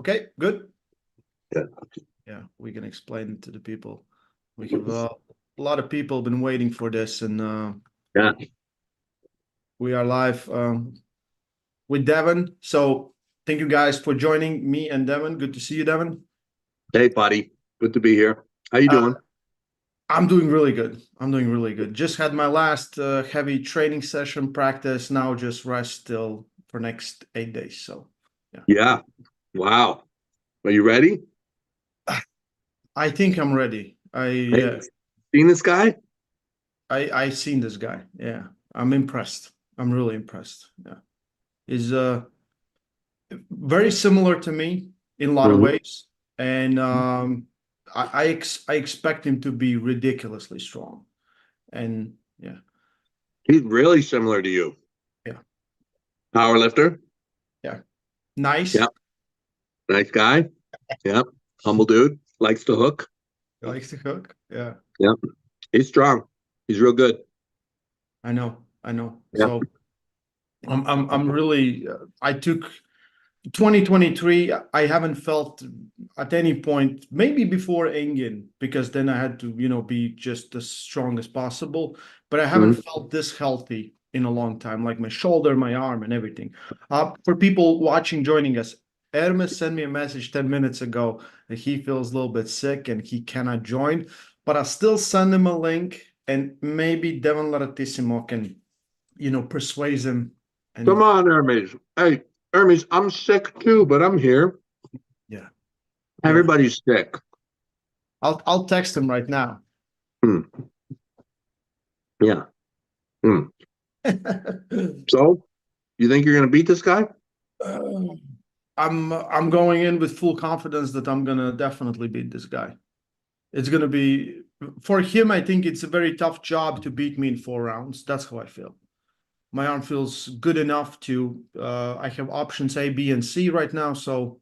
Okay, good. Yeah. Yeah, we can explain it to the people. We have a lot of people been waiting for this, and Yeah. we are live with Devon. So thank you guys for joining me and Devon. Good to see you, Devon. Hey, buddy. Good to be here. How you doing? I'm doing really good. I'm doing really good. Just had my last heavy training session practice. Now just rest till for next 8 days. So yeah, Yeah. Wow. Are you ready? I think I'm ready. Hey, seen this guy? I seen this guy. Yeah, I'm impressed. I'm really impressed. Yeah, he's very similar to me in a lot of Mhm. ways, and I expect him to be ridiculously strong. And yeah, He's really similar to you. yeah, Power lifter. yeah, nice. Yep. Nice guy. Yep. Humble dude. Likes to hook. Likes to cook. Yeah, Yep. He's strong. He's real good. I know. I know. Yep. So I'm really. I took 2023. I haven't felt at any point, maybe before Engen, because then I had to, be just as strong as possible. But I haven't Mhm. felt this healthy in a long time, like my shoulder, my arm, and everything. For people watching, joining us, Ermes sent me a message 10 minutes ago that he feels a little bit sick and he cannot join. But I'll still send him a link, and maybe Devon Larratt can, persuade him. Come And on, Ermes. Hey, Ermes, I'm sick too, but I'm here. yeah, yeah, Everybody's sick. I'll text him right now. Hmm. Yeah. Hmm. So, you think you're going to beat this guy? I'm going in with full confidence that I'm gonna definitely beat this guy. It's gonna be for him. I think it's a very tough job to beat me in 4 rounds. That's how I feel. My arm feels good enough to. I have options A, B, and C right now, so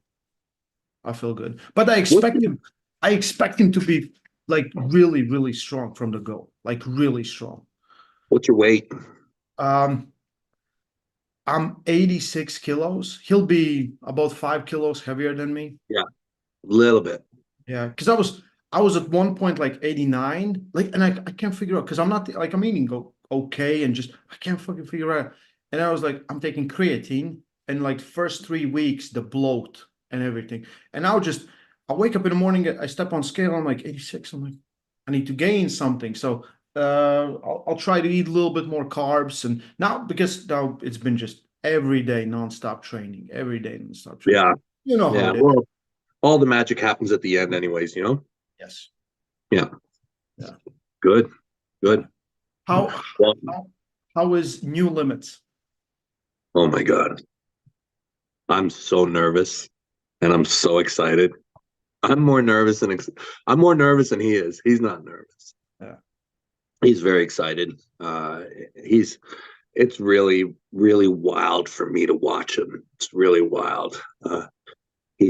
I feel good. But I What's expect your, him. I expect him to be like really, really strong from the go. Like really strong. what's your weight? Um, I'm 86 kilos. He'll be about 5 kilos heavier than me. Yeah, a little bit. Yeah, because I was at one point like 89, like, and I can't figure out because I'm not like I'm eating okay and just I can't fucking figure out. And I was like, I'm taking creatine, and like first 3 weeks the bloat and everything, and I wake up in the morning, I step on scale, I'm like 86. I'm like, I need to gain something, so I'll try to eat a little bit more carbs, and now because now it's been just every day nonstop training, every day nonstop training. Yeah, You know how yeah. it is. Well, all the magic happens at the end, anyways. Yes. Yeah. Yeah. Good. Yeah. Good. How Well, how how is New Limits? oh my God, I'm so nervous, and I'm so excited. I'm more nervous than he is. He's not nervous. Yeah. He's very excited. He's. It's really, really wild for me to watch him. It's really wild. He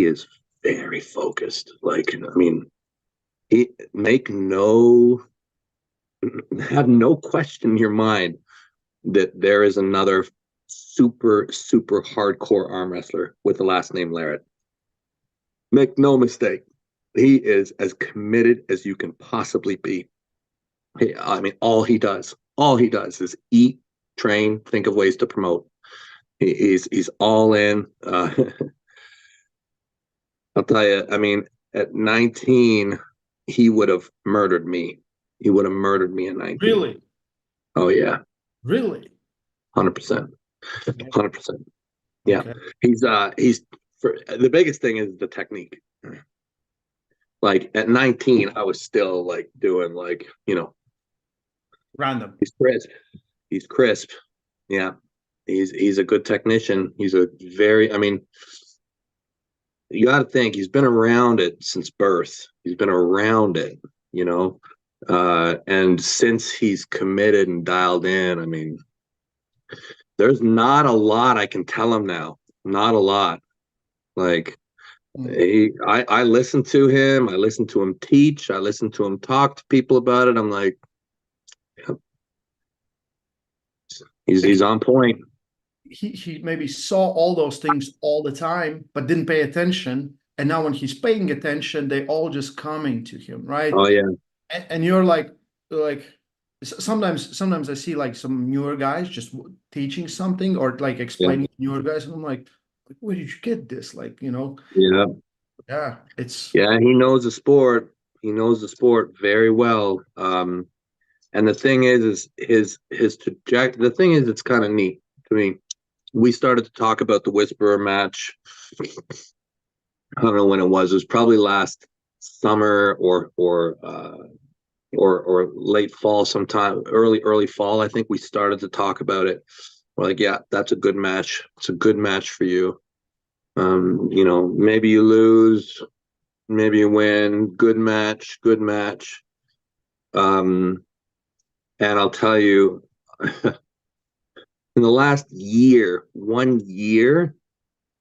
is very focused. Like, I mean, he make no have no question in your mind that there is another super, super hardcore arm wrestler with the last name Larratt. Make no mistake, he is as committed as you can possibly be. I mean, all he does is eat, train, think of ways to promote. He's all in. I'll tell you, I mean, at 19, he would have murdered me. He would have murdered me at 19. Really? Oh, yeah. Really? 100%. 100%. Yeah. Okay. He's for the biggest thing is the technique. Like at 19, I was still like doing like, Random. he's crisp. He's crisp. Yeah. He's a good technician. He's a very, I mean, you got to think he's been around it since birth. He's been around it, you know. And since he's committed and dialed in, I mean, there's not a lot I can tell him now. Not a lot. Like Mm. I listen to him. I listen to him teach. I listen to him talk to people about it. I'm like, yeah, he's on point. he maybe saw all those things all the time, but didn't pay attention. And now when he's paying attention, they all just coming to him, right? Oh yeah, And you're like sometimes I see like some newer guys just teaching something or like yeah, explaining to newer guys, and I'm like, where did you get this? Like, yeah, yeah, it's yeah. He knows the sport. He knows the sport very well. And the thing is his trajectory. The thing is, it's kind of neat to me. We started to talk about the Whisperer match. I don't know when it was. It was probably last summer or late fall, sometime early fall. I think we started to talk about it. We're like, yeah, that's a good match. It's a good match for you. Maybe you lose, maybe you win. Good match, good match. Um, and I'll tell you, in the last year, 1 year,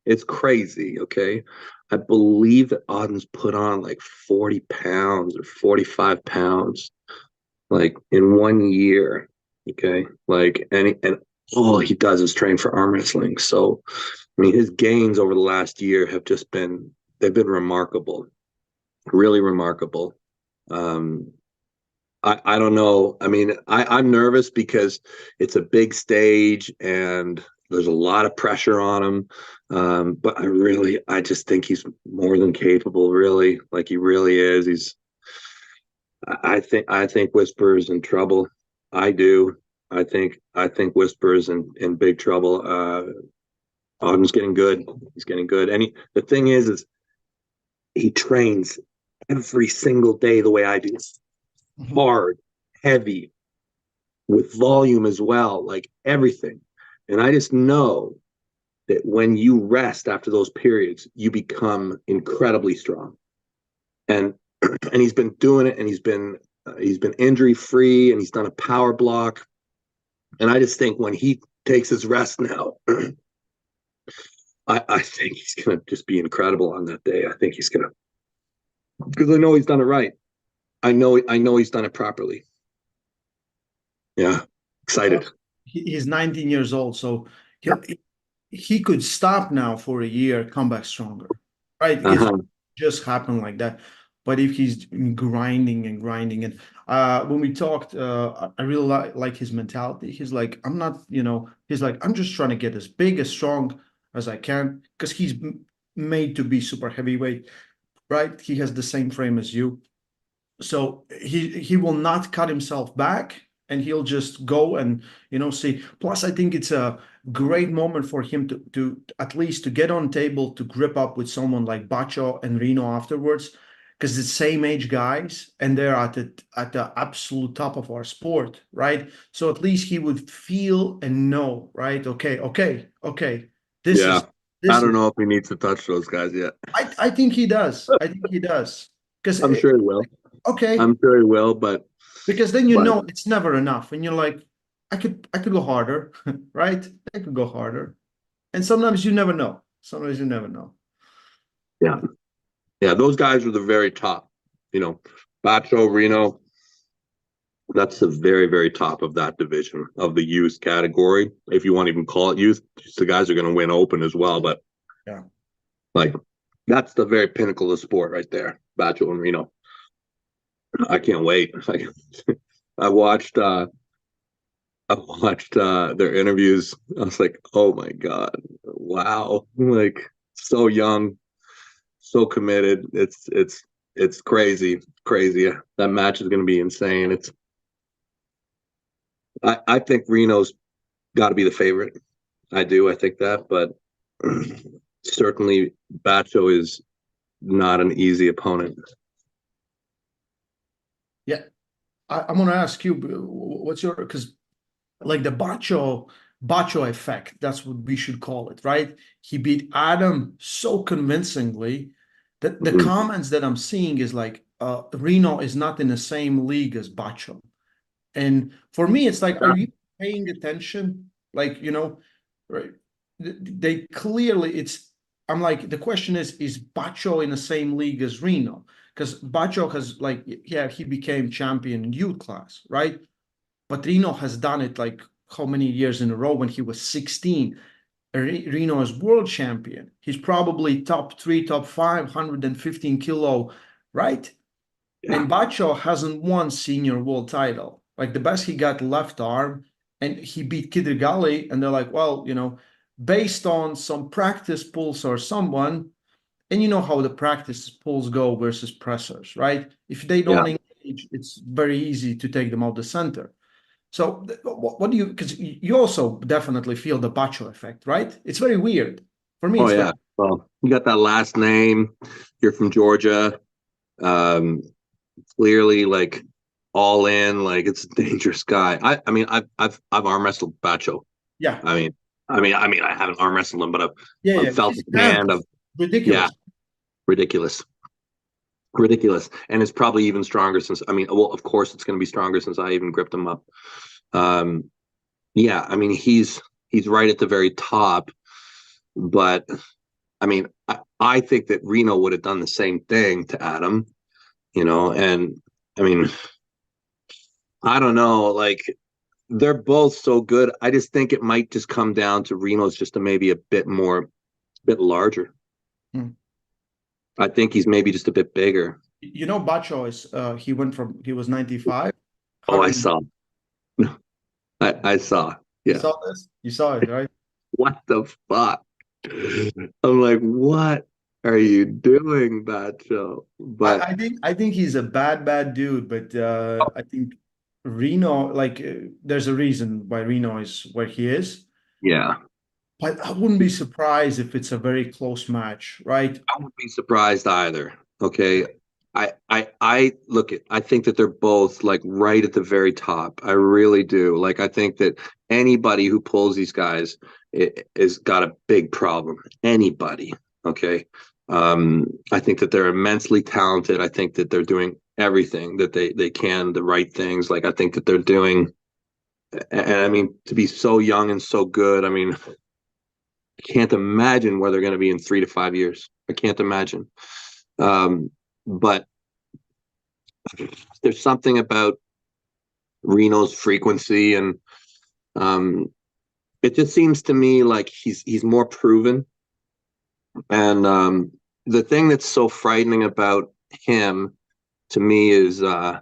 it's crazy. Okay. I believe that Auden's put on like 40 pounds or 45 pounds, like in 1 year. Okay. Like, and all he does is train for arm wrestling. So, I mean, his gains over the last year have just they've been remarkable, really remarkable. Um, I don't know. I mean, I'm nervous because it's a big stage and there's a lot of pressure on him. But I just think he's more than capable, really. Like he really is. I think Whisper's in trouble. I do. I think Whisper's in big trouble. Auden's getting good. He's getting good. And the thing is he trains every single day the way I do. Hard, heavy, with volume as well, like everything. And I just know that when you rest after those periods, you become incredibly strong. And and he's been doing it, and he's been injury free, and he's done a power block. And I just think when he takes his rest now, I think he's gonna just be incredible on that day. I think he's gonna, because I know he's done it right. I know he's done it properly. Yeah, excited. he's 19 years old, so he could stop now for a year, come back stronger, right? It's Uh-huh. just happened like that. But if he's grinding and grinding, and when we talked, I really like his mentality. He's like, I'm not, he's like, I'm just trying to get as big, as strong as I can, because he's made to be super heavyweight, right? He has the same frame as you, so he will not cut himself back, and he'll just go and see. Plus I think it's a great moment for him to at least to get on table, to grip up with someone like Bacho and Reno afterwards, because it's same age guys and they're at the absolute top of our sport, right? So at least he would feel and know, right? Okay, this Yeah. is I this don't is know if he needs to touch those guys yet. I think he does. I think he does. Because I'm sure he will. okay, I'm sure he will, because then but it's never enough, and you're like, I could go harder, right? I could go harder, and sometimes you never know. Sometimes you never know. yeah. Yeah, those guys are the very top. You know, Bacho, Reno, that's the very, very top of that division of the youth category. If you want to even call it youth, the guys are going to win open as well. But Yeah. like, that's the very pinnacle of sport right there, Bacho and Reno. I can't wait. Like, I watched uh I watched their interviews. I was like, oh my God, wow. Like so young, so committed. It's crazy, crazy. That match is gonna be insane. I think Reno's gotta be the favorite. I do, I think that, but certainly Bacho is not an easy opponent. Yeah, I'm gonna ask you, what's your, because like the Bacho effect, that's what we should call it, right? He beat Adam so convincingly that the Mhm. comments that I'm seeing is like, Reno is not in the same league as Bacho. And for me, it's like, are you paying attention? Like, right? They clearly, I'm like, the question is Bacho in the same league as Reno? Because Bacho has, like, yeah, he became champion in youth class, right? But Reno has done it like how many years in a row when he was 16. Reno is world champion. He's probably top three, top 515 kilo, right? Yeah. And Bacho hasn't won senior world title. Like the best he got left arm, and he beat Kidrigali, and they're like, well, based on some practice pulls or someone, and you know how the practice pulls go versus pressers, right? If they Yeah. don't engage, it's very easy to take them out the center. So what do you, because you also definitely feel the Bacho effect, right? It's very weird. For me, Oh it's very, yeah. Well, you got that last name. You're from Georgia. Um, Clearly, like all in. Like it's a dangerous guy. I mean, I've arm wrestled Bacho. yeah. I mean, I haven't arm wrestled him, but Yeah, I've yeah. felt His his hands hand. Of Yeah, ridiculous. ridiculous, ridiculous, and it's probably even stronger since. I mean, well, of course, it's going to be stronger since I even gripped him up. Um, yeah, I mean, he's right at the very top, but I mean, I think that Reno would have done the same thing to Adam, and I mean, I don't know, like they're both so good. I just think it might just come down to Reno's just maybe a bit larger. Hmm. I think he's maybe just a bit bigger. Bacho is he was 95, Oh, I 100. saw. I saw. You Yeah. saw this? You saw it, right? What the fuck? I'm like, what are you doing, Bacho? But I think he's a bad dude, but I think Reno, like, there's a reason why Reno is where he is. yeah, But I wouldn't be surprised if it's a very close match, right? I wouldn't be surprised either. Okay. I look at, I think that they're both like right at the very top. I really do. Like, I think that anybody who pulls these guys is got a big problem. Anybody. Okay. I think that they're immensely talented. I think that they're doing everything that they can, the right things. Like, I think that they're doing, and I mean, to be so young and so good, I mean, I can't imagine where they're going to be in 3 to 5 years. I can't imagine. But there's something about Reno's frequency, and um, it just seems to me like he's more proven. And the thing that's so frightening about him to me is the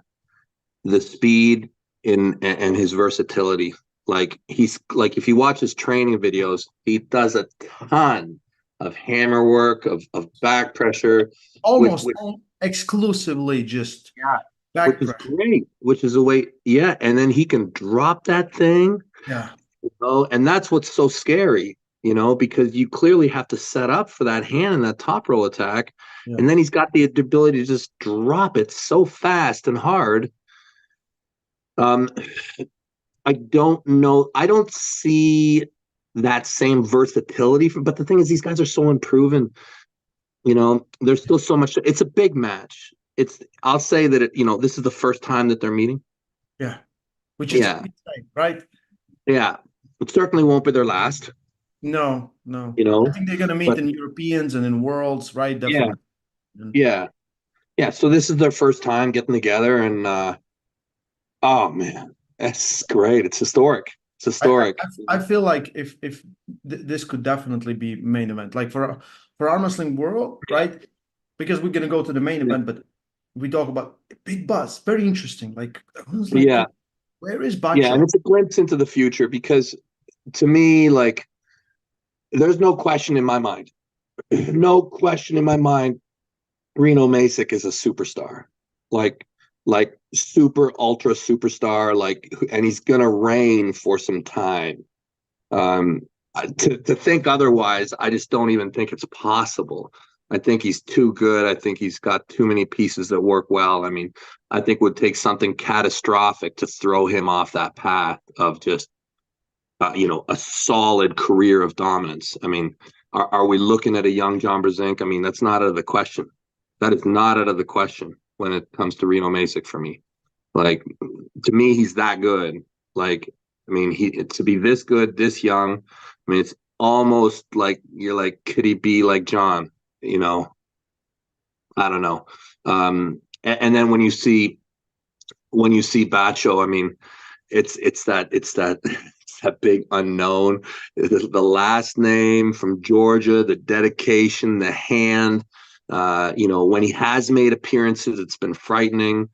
speed and his versatility. Like he's like if you watch his training videos, he does a ton of hammer work, of back pressure, which Almost which exclusively just yeah, which back is pressure. great, which is a way, yeah, and then he can drop that thing, Yeah, and that's what's so scary, because you clearly have to set up for that hand and that top row attack, yeah. and then he's got the ability to just drop it so fast and hard. Um, I don't know. I don't see that same versatility but the thing is, these guys are so unproven. There's still so much. It's a big match. I'll say that this is the first time that they're meeting. Yeah. Which is Yeah, insane, right? yeah. It certainly won't be their last. No, no. You I know, think they're gonna meet but in Europeans and in Worlds, right? yeah, Definitely. And yeah, yeah. So this is their first time getting together, and oh man, that's great. It's historic. It's I, I, historic. I feel like if this could definitely be main event, like for Arm Wrestling World, right? Because we're gonna go to the main Yeah, event, but we talk about Big Buzz, very interesting. Like I was like, yeah, where is yeah. And Bacho? it's a glimpse into the future because to me, like, there's no question in my mind. No question in my mind. Reno Masick is a superstar, like super ultra superstar, and he's gonna reign for some time. Um, to think otherwise, I just don't even think it's possible. I think he's too good. I think he's got too many pieces that work well. I mean, I think it would take something catastrophic to throw him off that path of just a solid career of dominance. I mean, are we looking at a young John Brzenk? I mean, that's not out of the question. That is not out of the question when it comes to Reno Masick for me. Like, to me, he's that good. Like, I mean, he to be this good, this young. I mean, it's almost like you're like, could he be like John? You know, I don't know. And then when you see Bacho, I mean, it's that that big unknown. The last name from Georgia, the dedication, the hand. When he has made appearances, it's been frightening.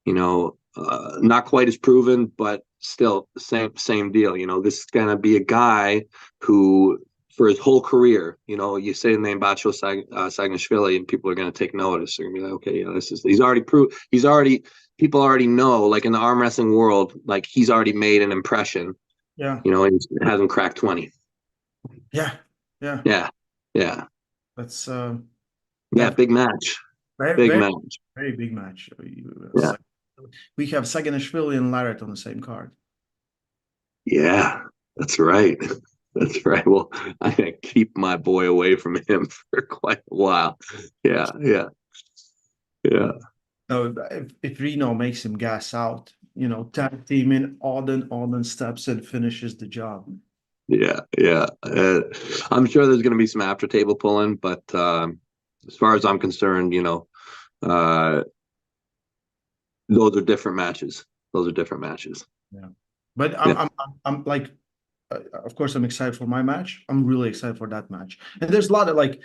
Not quite as proven, but still same deal. This is gonna be a guy who, for his whole career, you say the name Bacho Saakashvili, and people are gonna take notice. They're gonna be like, okay, he's already proved. People already know, like in the arm wrestling world, like he's already made an impression. Yeah. And he hasn't cracked 20. Yeah. Yeah. Yeah. That's Big match. very, Big very, match. very big match. Yeah. We have Saakashvili and Larratt on the same card. Yeah, that's right. That's right. Well, I'm gonna keep my boy away from him for quite a while. Yeah. No, if Reno makes him gas out, tag team in, Auden steps in, finishes the job. Yeah. I'm sure there's going to be some after table pulling, but as far as I'm concerned, those are different matches. Yeah, but I'm like, of course, I'm excited for my match. I'm really excited for that match, and there's a lot of like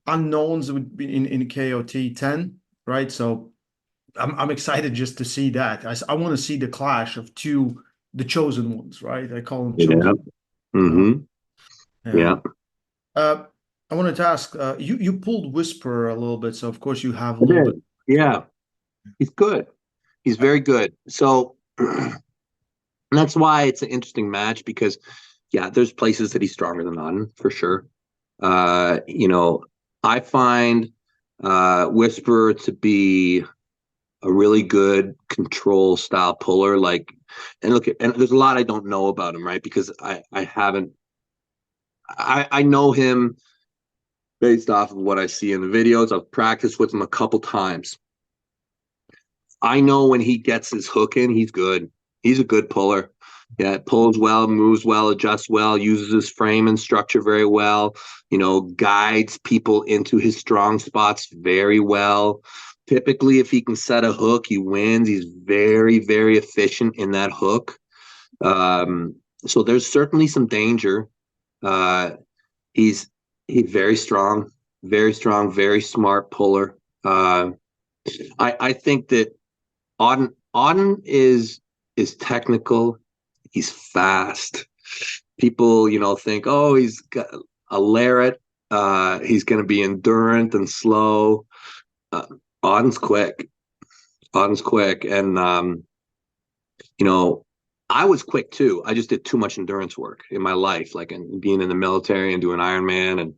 unknowns in KOTT 10, right? So I'm excited just to see that. I want to see the clash of the chosen ones, right? I call them chosen. Mm-hmm. Yeah. I wanted to ask, you pulled Whisper a little bit, so of course you have a I little did. bit. Yeah. He's good. He's very good. So that's why it's an interesting match, because there's places that he's stronger than Auden for sure. I find Whisper to be a really good control style puller. Like, and there's a lot I don't know about him, right? Because I know him based off of what I see in the videos. I've practiced with him a couple times. I know when he gets his hook in, he's good. He's a good puller. Yeah, pulls well, moves well, adjusts well, uses his frame and structure very well, guides people into his strong spots very well. Typically, if he can set a hook, he wins. He's very, very efficient in that hook. So there's certainly some danger. He's very strong, very smart puller. I think that Auden is technical. He's fast. People, think, oh, he's got a Larratt. He's going to be endurant and slow. Auden's quick. And I was quick too. I just did too much endurance work in my life, like being in the military and doing Ironman. And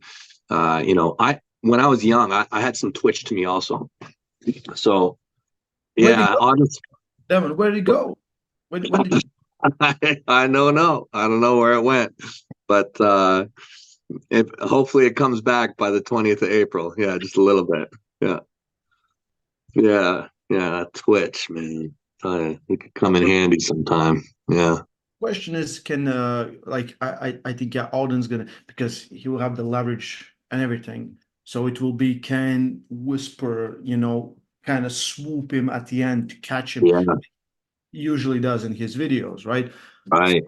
when I was young, I had some twitch to me also. So yeah, Auden's. Devon, where did he go? When did you? I don't know. I don't know where it went, but hopefully it comes back by the 20th of April. Yeah, just a little bit. Yeah. Twitch, man. It could come in handy sometime. Yeah. Question is, can I think Auden's gonna, because he will have the leverage and everything. So it will be, can Whisper, kind of swoop him at the end to catch him. Yeah. Usually does in his videos, right? Right.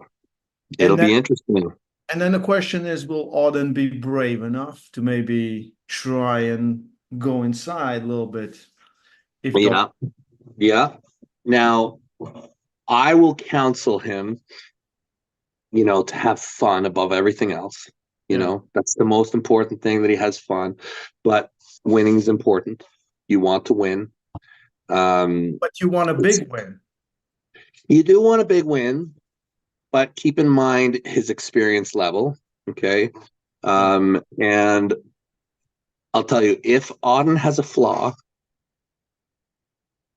It'll be interesting. And then the question is, will Auden be brave enough to maybe try and go inside a little bit? Yeah. Now, I will counsel him, to have fun above everything else. That's the most important thing, that he has fun. But winning is important. You want to win. But you want a big win. You do want a big win, but keep in mind his experience level. Okay. And I'll tell you, if Auden has a flaw,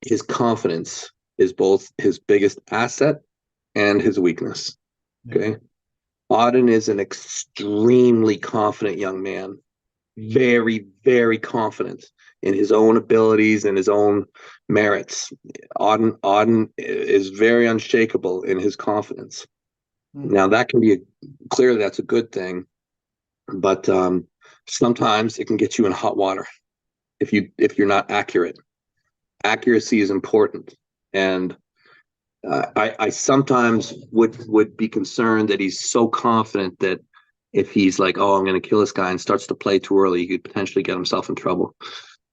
his confidence is both his biggest asset and his weakness. Okay. Auden is an extremely confident young man. Very, very confident in his own abilities and his own merits. Auden is very unshakable in his confidence. Now that can be clearly that's a good thing, but sometimes it can get you in hot water if you're not accurate. Accuracy is important, and I sometimes would be concerned that he's so confident that if he's like, oh, I'm going to kill this guy and starts to play too early, he could potentially get himself in trouble.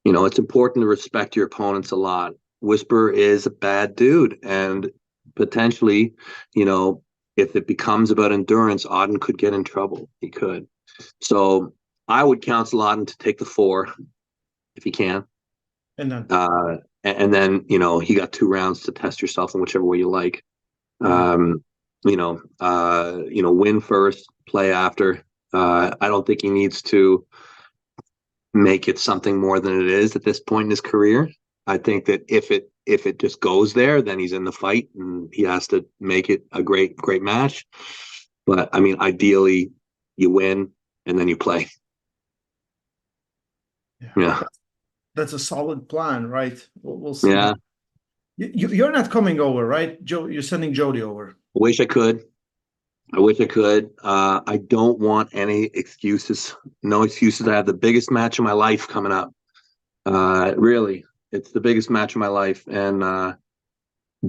You know, it's important to respect your opponents a lot. Whisper is a bad dude, and potentially, you know, if it becomes about endurance, Auden could get in trouble. He could. So I would counsel Auden to take the 4 if he can. And then, And then, you know, he got 2 rounds to test yourself in whichever way you like. Um, win first, play after. I don't think he needs to make it something more than it is at this point in his career. I think that if it just goes there, then he's in the fight and he has to make it a great match. But I mean, ideally, you win and then you play. Yeah. that's a solid plan, right? We'll see. Yeah. You're not coming over, right? Joe, you're sending Jody over. Wish I could. I wish I could. I don't want any excuses. No excuses. I have the biggest match of my life coming up. Really, it's the biggest match of my life, and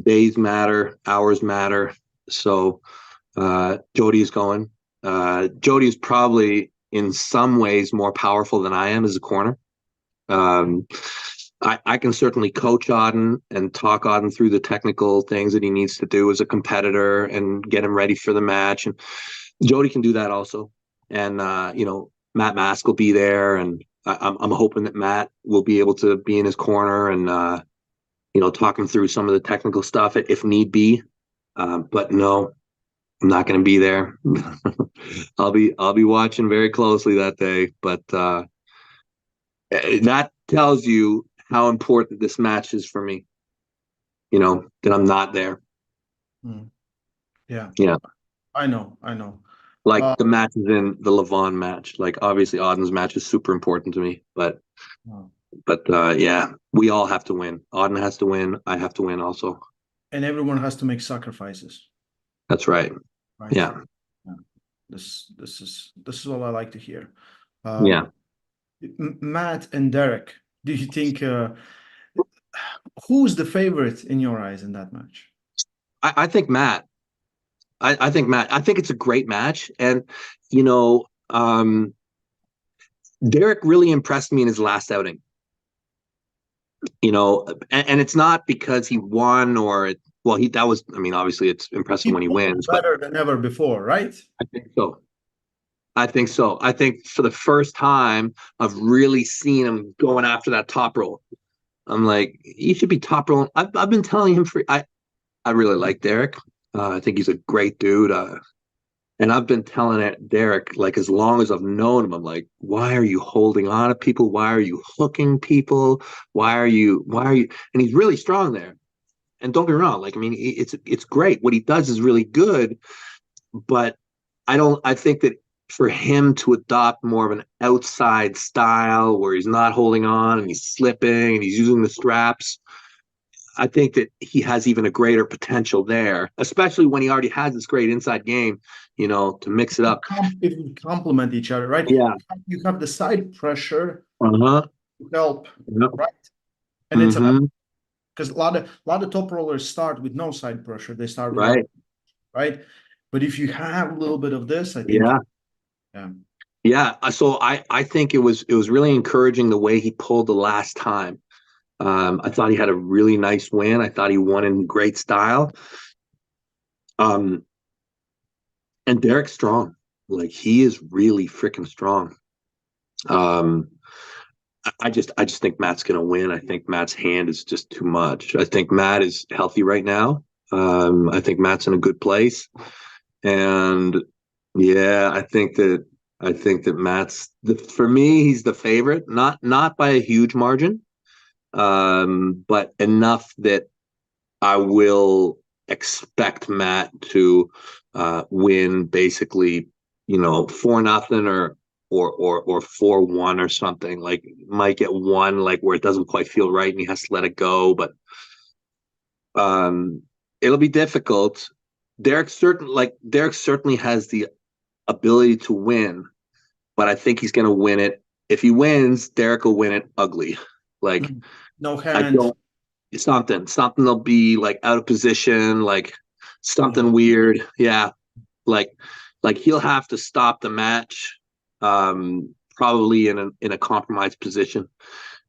days matter, hours matter. So Jody is going. Jody is probably in some ways more powerful than I am as a corner. I can certainly coach Auden and talk Auden through the technical things that he needs to do as a competitor and get him ready for the match. And Jody can do that also. And, Matt Mask will be there. And I'm hoping that Matt will be able to be in his corner and, talk him through some of the technical stuff if need be. But no, I'm not going to be there. I'll be watching very closely that day. But that tells you how important this match is for me, that I'm not there. Yeah. Yeah. I know. Like the match is in the Levan match. Like obviously Auden's match is super important to me, but yeah, we all have to win. Auden has to win. I have to win also. And everyone has to make sacrifices. That's right. Yeah. This is all I like to hear. Yeah. Matt and Derek, do you think who's the favorite in your eyes in that match? I think Matt. I think Matt. I think it's a great match, and Derek really impressed me in his last outing. And it's not because he won or obviously it's impressive when he wins, better than ever before, right? I think so. I think for the first time I've really seen him going after that top roll. I'm like, he should be top rolling. I've been telling him I really like Derek. I think he's a great dude. And I've been telling Derek, like, as long as I've known him, I'm like, why are you holding on to people? Why are you hooking people? Why are you? And he's really strong there. And don't get me wrong. Like, I mean, it's great. What he does is really good. But I think that for him to adopt more of an outside style where he's not holding on and he's slipping and he's using the straps, I think that he has even a greater potential there, especially when he already has this great inside game, to mix it up. It would complement each other, right? Yeah. You have the side pressure to help, right? And it's because a lot of top rollers start with no side pressure. They start with right. But if you have a little bit of this, I think yeah. So I think it was really encouraging the way he pulled the last time. I thought he had a really nice win. I thought he won in great style. And Derek's strong. Like, he is really freaking strong. I just think Matt's going to win. I think Matt's hand is just too much. I think Matt is healthy right now. I think Matt's in a good place. And yeah, I think that Matt's for me, he's the favorite, not by a huge margin. But enough that I will expect Matt to win basically, 4-0 or 4-1 or something. Like, might get one like where it doesn't quite feel right and he has to let it go, but it'll be difficult. Derek certainly has the ability to win, but I think he's going to win it. If he wins, Derek will win it ugly. Like, no hands. Something they'll be like out of position, like Yeah. something weird. Yeah, like he'll have to stop the match, probably in a compromised position,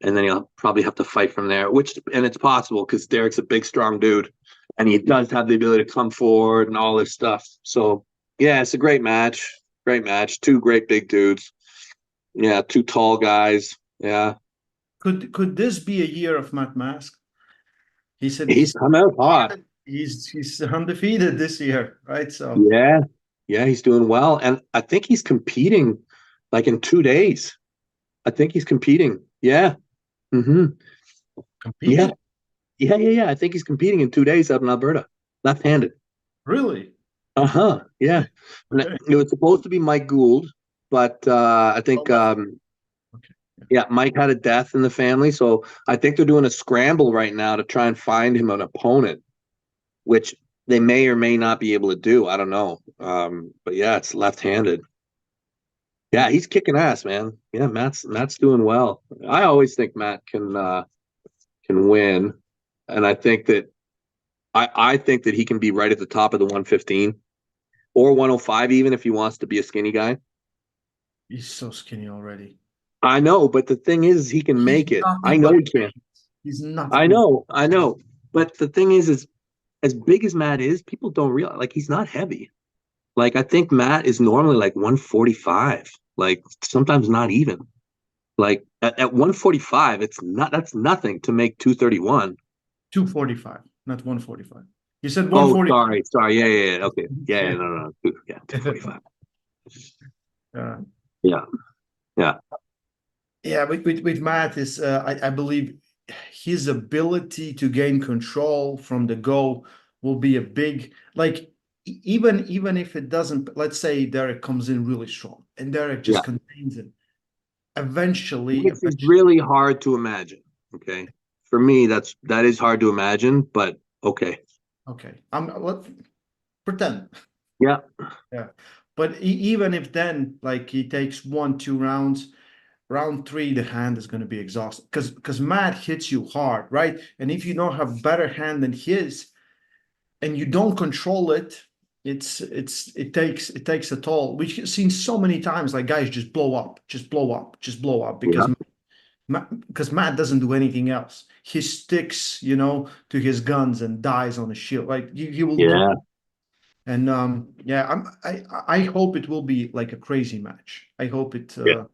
and then he'll probably have to fight from there. And it's possible because Derek's a big, strong dude, and he does have the ability to come forward and all this stuff. So yeah, it's a great match. Great match. Two great big dudes. Yeah, two tall guys. Yeah, Could this be a year of Matt Mask? He said he's come out hot. he's undefeated this year, right? So Yeah, yeah, he's doing well, and I think he's competing like in 2 days. I think he's competing. Yeah. Mm-hmm. Yeah. competing, Yeah. I think he's competing in 2 days out in Alberta, left-handed. really? Uh-huh. Yeah. And Okay. it was supposed to be Mike Gould, but I Oh, think okay. Yeah. yeah, Mike had a death in the family, so I think they're doing a scramble right now to try and find him an opponent, which they may or may not be able to do. I don't know. But yeah, it's left-handed. Yeah, he's kicking ass, man. Yeah, Matt's doing well. I always think Matt can win, and I think that he can be right at the top of the 115 or 105 even if he wants to be a skinny guy. He's so skinny already. I know, but the thing is he can He's make it. I nothing know but he can. weight. He's I nothing. know, I know. But the thing is as big as Matt is, people don't realize like he's not heavy. Like I think Matt is normally like 145, like sometimes not even. Like at 145, that's nothing to make 231. 245, not 145. You said Oh, 145. sorry. Yeah. Okay. Yeah, no. Yeah, 245. Yeah. Yeah. Yeah. Yeah, with Matt is I believe his ability to gain control from the go will be a big like even if it doesn't, let's say Derek comes in really strong and Derek Yeah. just contains it. Eventually, Which is really hard to imagine. Okay. For me, that is hard to imagine, but okay. okay. Let's pretend. Yeah. Yeah. But even if then like he takes 1, 2 rounds, round three, the hand is going to be exhausted because Matt hits you hard, right? And if you don't have better hand than his and you don't control it, it takes a toll. We've seen so many times like guys just blow up, just blow up, just blow up Yeah. because Matt doesn't do anything else. He sticks, to his guns and dies on the shield. Like he will do. Yeah. And yeah, I hope it will be like a crazy match. I hope it. Yeah.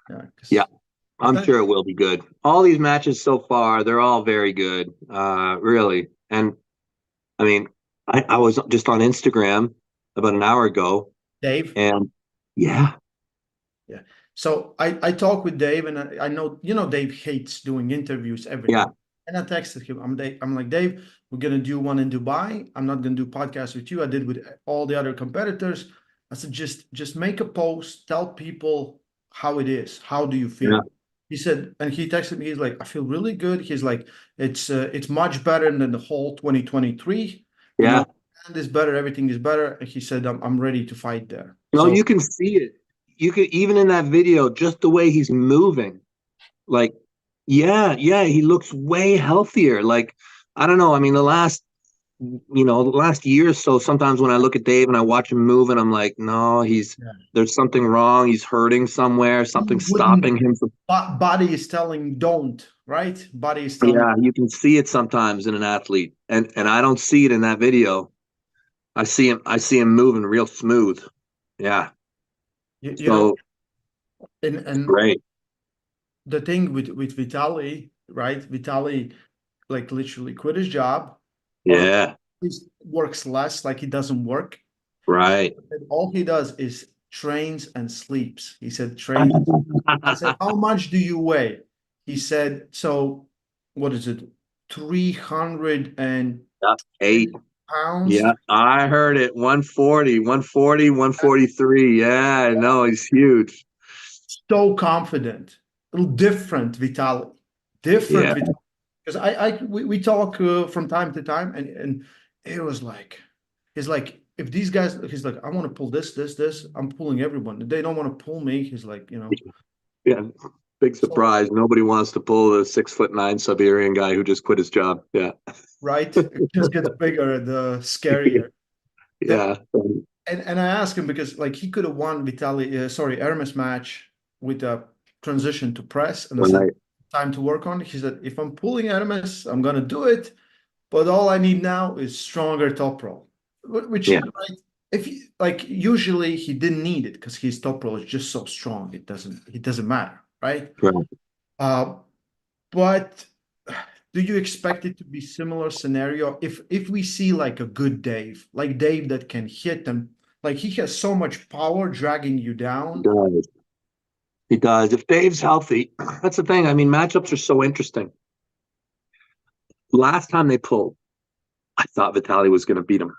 Yeah, Yeah. 'cause I'm that sure it will be good. All these matches so far, they're all very good. Really. And I mean, I was just on Instagram about an hour ago, Dave. and yeah, Yeah. So I talk with Dave, and I know Dave hates doing interviews, yeah, everything. And I texted him. I'm like, Dave, we're gonna do one in Dubai. I'm not gonna do podcasts with you. I did with all the other competitors. I said, just make a post, tell people how it is. How do you yeah, feel? He said, and he texted me. He's like, I feel really good. He's like, it's much better than the whole 2023. yeah. And it's better. Everything is better. And he said, I'm ready to fight there. No, So you can see it. You can even in that video, just the way he's moving. Like, yeah, he looks way healthier. Like, I don't know. I mean, the last year or so, sometimes when I look at Dave and I watch him move, and I'm like, no, yeah. there's something wrong. He's hurting somewhere. He Something's wouldn't. stopping him from. Body is telling don't, right? Body is telling Yeah, you can see it sometimes in an athlete, and I don't see it in that video. I see him moving real smooth. Yeah. you know, So and great. the thing with Vitali, right? Vitali like literally quit his job or Yeah. he works less, like he doesn't work. Right. And all he does is trains and sleeps. He said train. I said, how much do you weigh? He said, so what is it? 310 Eight. pounds. Yeah, I heard it. 140, 140, 143. Yeah, no, he's huge. So confident, a little different Vitali, Yeah. different Vitali. Because we talk from time to time, and it was like, he's like, if these guys, he's like, I want to pull this, I'm pulling everyone. They don't want to pull me. He's like, Yeah. Big So, surprise. Nobody wants to pull the 6'9" Siberian guy who just quit his job. Yeah. right? It just gets bigger, the scarier. The, Yeah. and I asked him because like he could have won Ermes match with a transition to press, and I said Right. time to work on it. He said if I'm pulling Ermes, I'm gonna do it, but all I need now is stronger top roll, which Yeah. right, if he, like usually he didn't need it because his top roll is just so strong it doesn't matter, right? Right. Uh, but do you expect it to be similar scenario if we see like a good Dave, like Dave that can hit them, like he has so much power dragging you He down? does. He does. If Dave's healthy, that's the thing. I mean, matchups are so interesting. Last time they pulled, I thought Vitaly was going to beat him.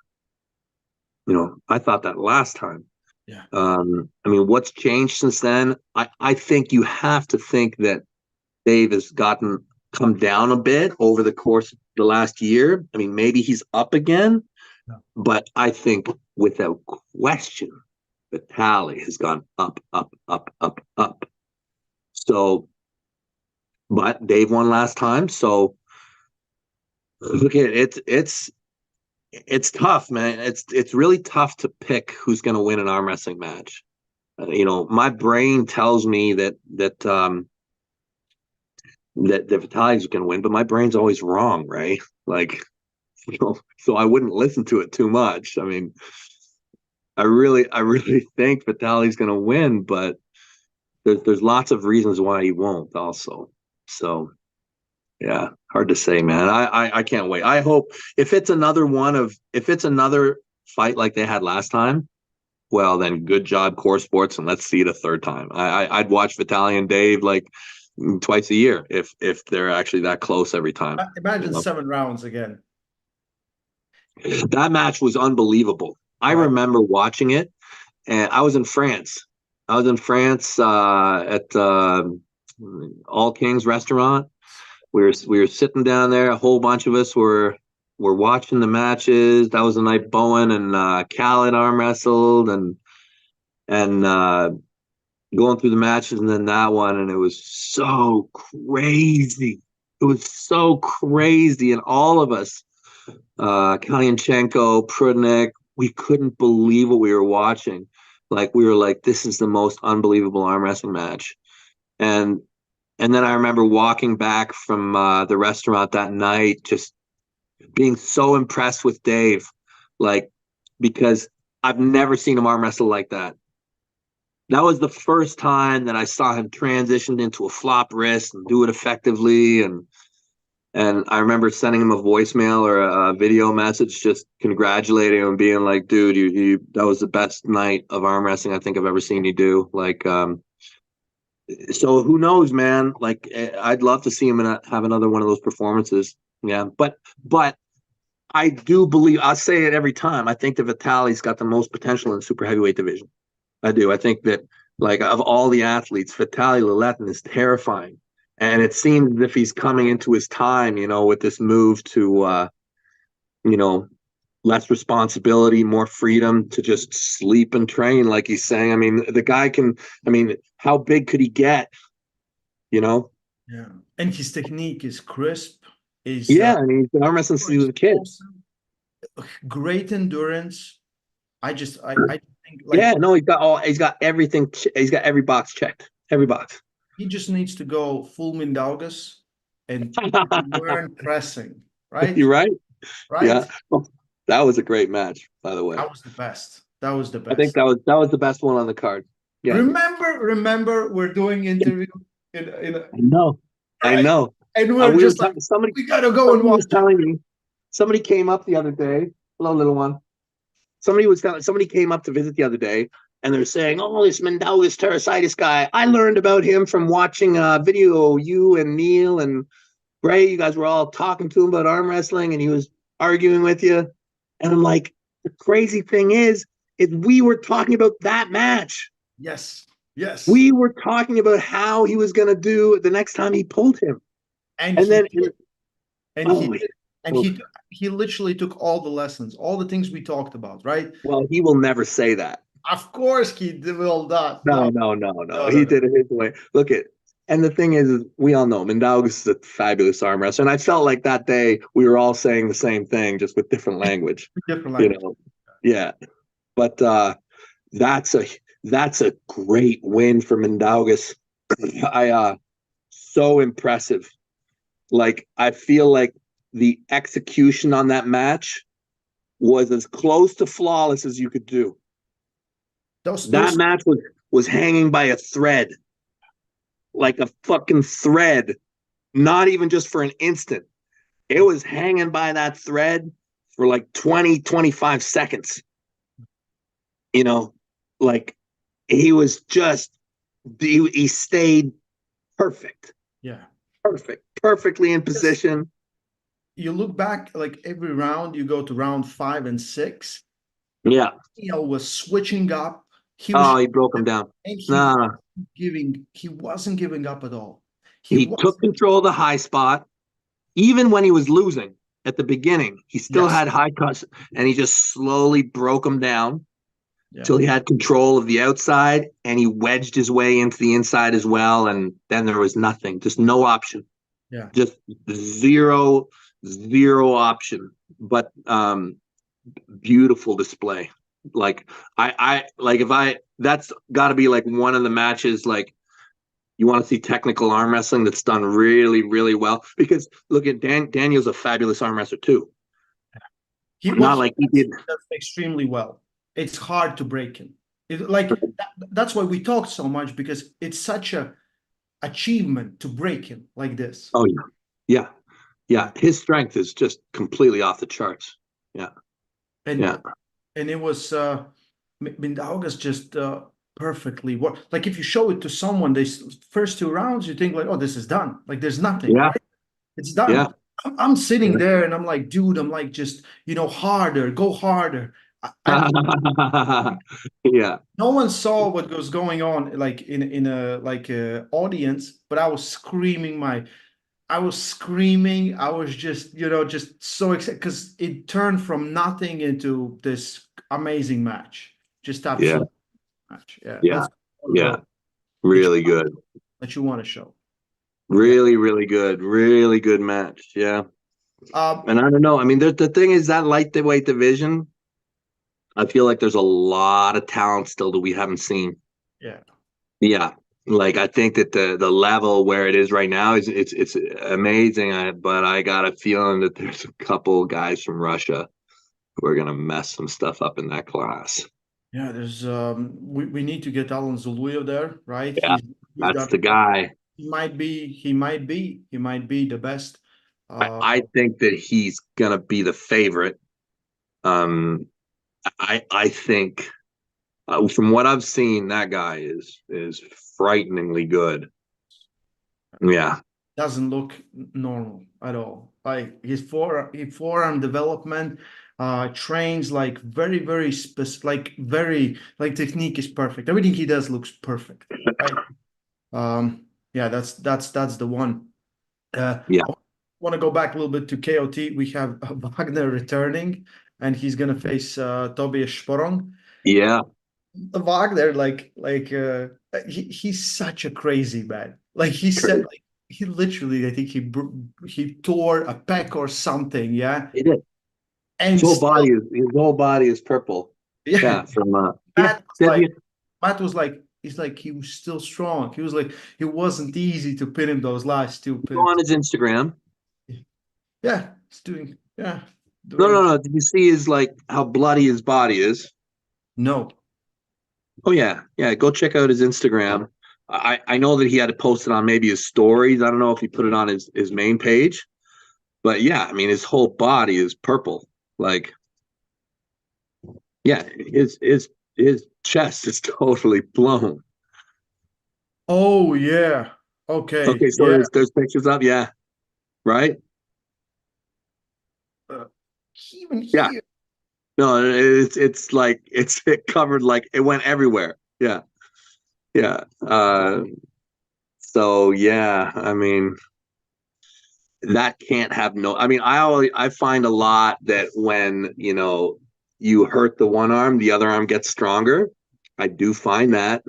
I thought that last time. Yeah. I mean, what's changed since then? I think you have to think that Dave has come down a bit over the course of the last year. I mean, maybe he's up again, Yeah. but I think without question, Vitaly has gone up, up, up, up, up. So, but Dave won last time, so look at it. It's tough, man. It's really tough to pick who's going to win an arm wrestling match. My brain tells me that Vitaly's going to win, but my brain's always wrong, right? Like, so I wouldn't listen to it too much. I mean, I really think Vitaly's going to win, but there's lots of reasons why he won't. Also, so yeah, hard to say, man. I can't wait. I hope if it's another fight like they had last time, well then good job Core Sports, and let's see it a third time. I'd watch Vitaly and Dave like twice a year if they're actually that close every time. Imagine 7 rounds again. That match was unbelievable. I Right. remember watching it, and I was in France. I was in France at All Kings restaurant. We were sitting down there. A whole bunch of us were watching the matches. That was the night Bowen and Khaled arm wrestled, and going through the matches, and then that one, and it was so crazy. It was so crazy, and all of us, Kalyanchenko, Prudnik, we couldn't believe what we were watching. Like we were like, this is the most unbelievable arm wrestling match. And and then I remember walking back from the restaurant that night, just being so impressed with Dave, like because I've never seen him arm wrestle like that. That was the first time that I saw him transition into a flop wrist and do it effectively. And I remember sending him a voicemail or a video message, just congratulating him, being like, "Dude, you that was the best night of arm wrestling I think I've ever seen you do." Like, so who knows, man? Like, I'd love to see him have another one of those performances. Yeah, but I do believe I'll say it every time. I think that Vitaly's got the most potential in the super heavyweight division. I do. I think that, like, of all the athletes, Vitaly Laletin is terrifying. And it seems as if he's coming into his time, with this move to, you know, less responsibility, more freedom to just sleep and train, like he's saying. I mean, the guy how big could he get, you know? Yeah. And his technique is crisp, is Yeah, I mean, he's been arm wrestling since he was a kid. explosive, great endurance. I think Yeah, like no, he's got everything. He's got every box checked. Every box. he just needs to go full Mindaugas and learn pressing, right? You're right. Right? Yeah. Oh, that was a great match, by the way. That was the best. That was the I think best. that was the best one on the card. Yeah. Remember, we're doing Yeah. interview in I know. I right, know. and we're We were just like, talking. Somebody. we gotta go and Somebody watch. was telling me. Somebody came up the other day. Hello, little one. Somebody came up to visit the other day, and they're saying, "Oh, this Mendoza's Terrasitis guy. I learned about him from watching a video. You and Neil and Ray, you guys were all talking to him about arm wrestling, and he was arguing with you." And I'm like, the crazy thing is we were talking about that match. Yes, yes, We were talking about how he was going to do the next time he pulled him. and And he then, did, and he oh, did, and oh, he literally took all the lessons, all the things we talked about, right? well, he will never say that. Of course, he will not. No, No, no, no, no. no, no, He no. did it his way. Look at And the thing is, we all know Mindaugas is a fabulous arm wrestler. And I felt like that day we were all saying the same thing, just with different language. Different You language. know, yeah. But that's a that's a great win for Mindaugas. I so impressive. Like I feel like the execution on that match was as close to flawless as you could do. That Those match was hanging by a thread, like a fucking thread, not even just for an instant. It was hanging by that thread for like 20, 25 seconds. You know, like he was just, he stayed perfect, yeah. perfectly in Because position. you look back, like every round, you go to round 5 and 6. Yeah. Was switching up. He was, Oh, he broke him down. and No, he wasn't giving up at all. He he was, took control of the high spot. Even when he was losing at the beginning, he still yes, had high cuts, and he just slowly broke him down yeah, till he had control of the outside, and he wedged his way into the inside as well. And then there was nothing, just no option, yeah. just zero option. But beautiful display. Like I like if I that's got to be like one of the matches like you want to see technical arm wrestling that's done really, really well. Because look at Daniel's a fabulous arm wrestler too. What Not like he did. does extremely well. It's hard to break him. That's why we talked so much, because it's such a achievement to break him like this. Oh yeah, yeah, yeah. His strength is just completely off the charts. Yeah, yeah, And it was Mindaugas just perfectly what, like if you show it to someone, they first 2 rounds, you think like, oh, this is done. Like there's nothing, yeah, right? It's done. yeah, I'm sitting there and I'm like, dude, I'm like, just harder, go harder. yeah, No one saw what was going on, like in a like a audience, but I was screaming. I was just, just so excited because it turned from nothing into this amazing match. Just yeah, absolute match. Yeah, yeah, that's one of yeah. the that you Really good. that you want to show. Yeah. Really, really good. Really good match. Yeah. Um, And I don't know. I mean, the thing is that lightweight division, I feel like there's a lot of talent still that we haven't seen. yeah. Yeah. Like I think that the level where it is right now is it's amazing. But I got a feeling that there's a couple guys from Russia who are gonna mess some stuff up in that class. Yeah, there's we need to get Alan Zuluev there, right? Yeah, He's that's got the guy. he might be the best. Uh I think that he's gonna be the favorite. Um, I think from what I've seen, that guy is frighteningly good. Yeah, doesn't look normal at all. Like his forearm development, trains like very, very specific, like very, like technique is perfect. Everything he does looks perfect, right? Yeah, that's the one. yeah, I want to go back a little bit to KOT. We have Wagner returning, and he's gonna face Tobias Sporong. yeah. Wagner, he's such a crazy man. Like he said, like he literally, I think he tore a pec or something, yeah, He did. and still, His whole body is purple. yeah. Yeah, from yeah. Matt was like, he's like he was still strong. He was like, it wasn't easy to pin him those last two Go pins. on his Instagram. Yeah, he's doing, yeah, No, no, doing no. Did you see his like how bloody his body is? no, Oh yeah, yeah. Go check out his Instagram. I know that he had to post it on maybe his stories. I don't know if he put it on his main page, but yeah, I mean his whole body is purple. Like yeah, his chest is totally blown. oh yeah, okay, Okay, so yeah. there's pictures up. Yeah, right. Uh, Even Yeah. here, No, it's like it covered like it went everywhere. Yeah, yeah. So yeah, I mean that can't have no. I mean, I find a lot that when you hurt the one arm, the other arm gets stronger. I do find that.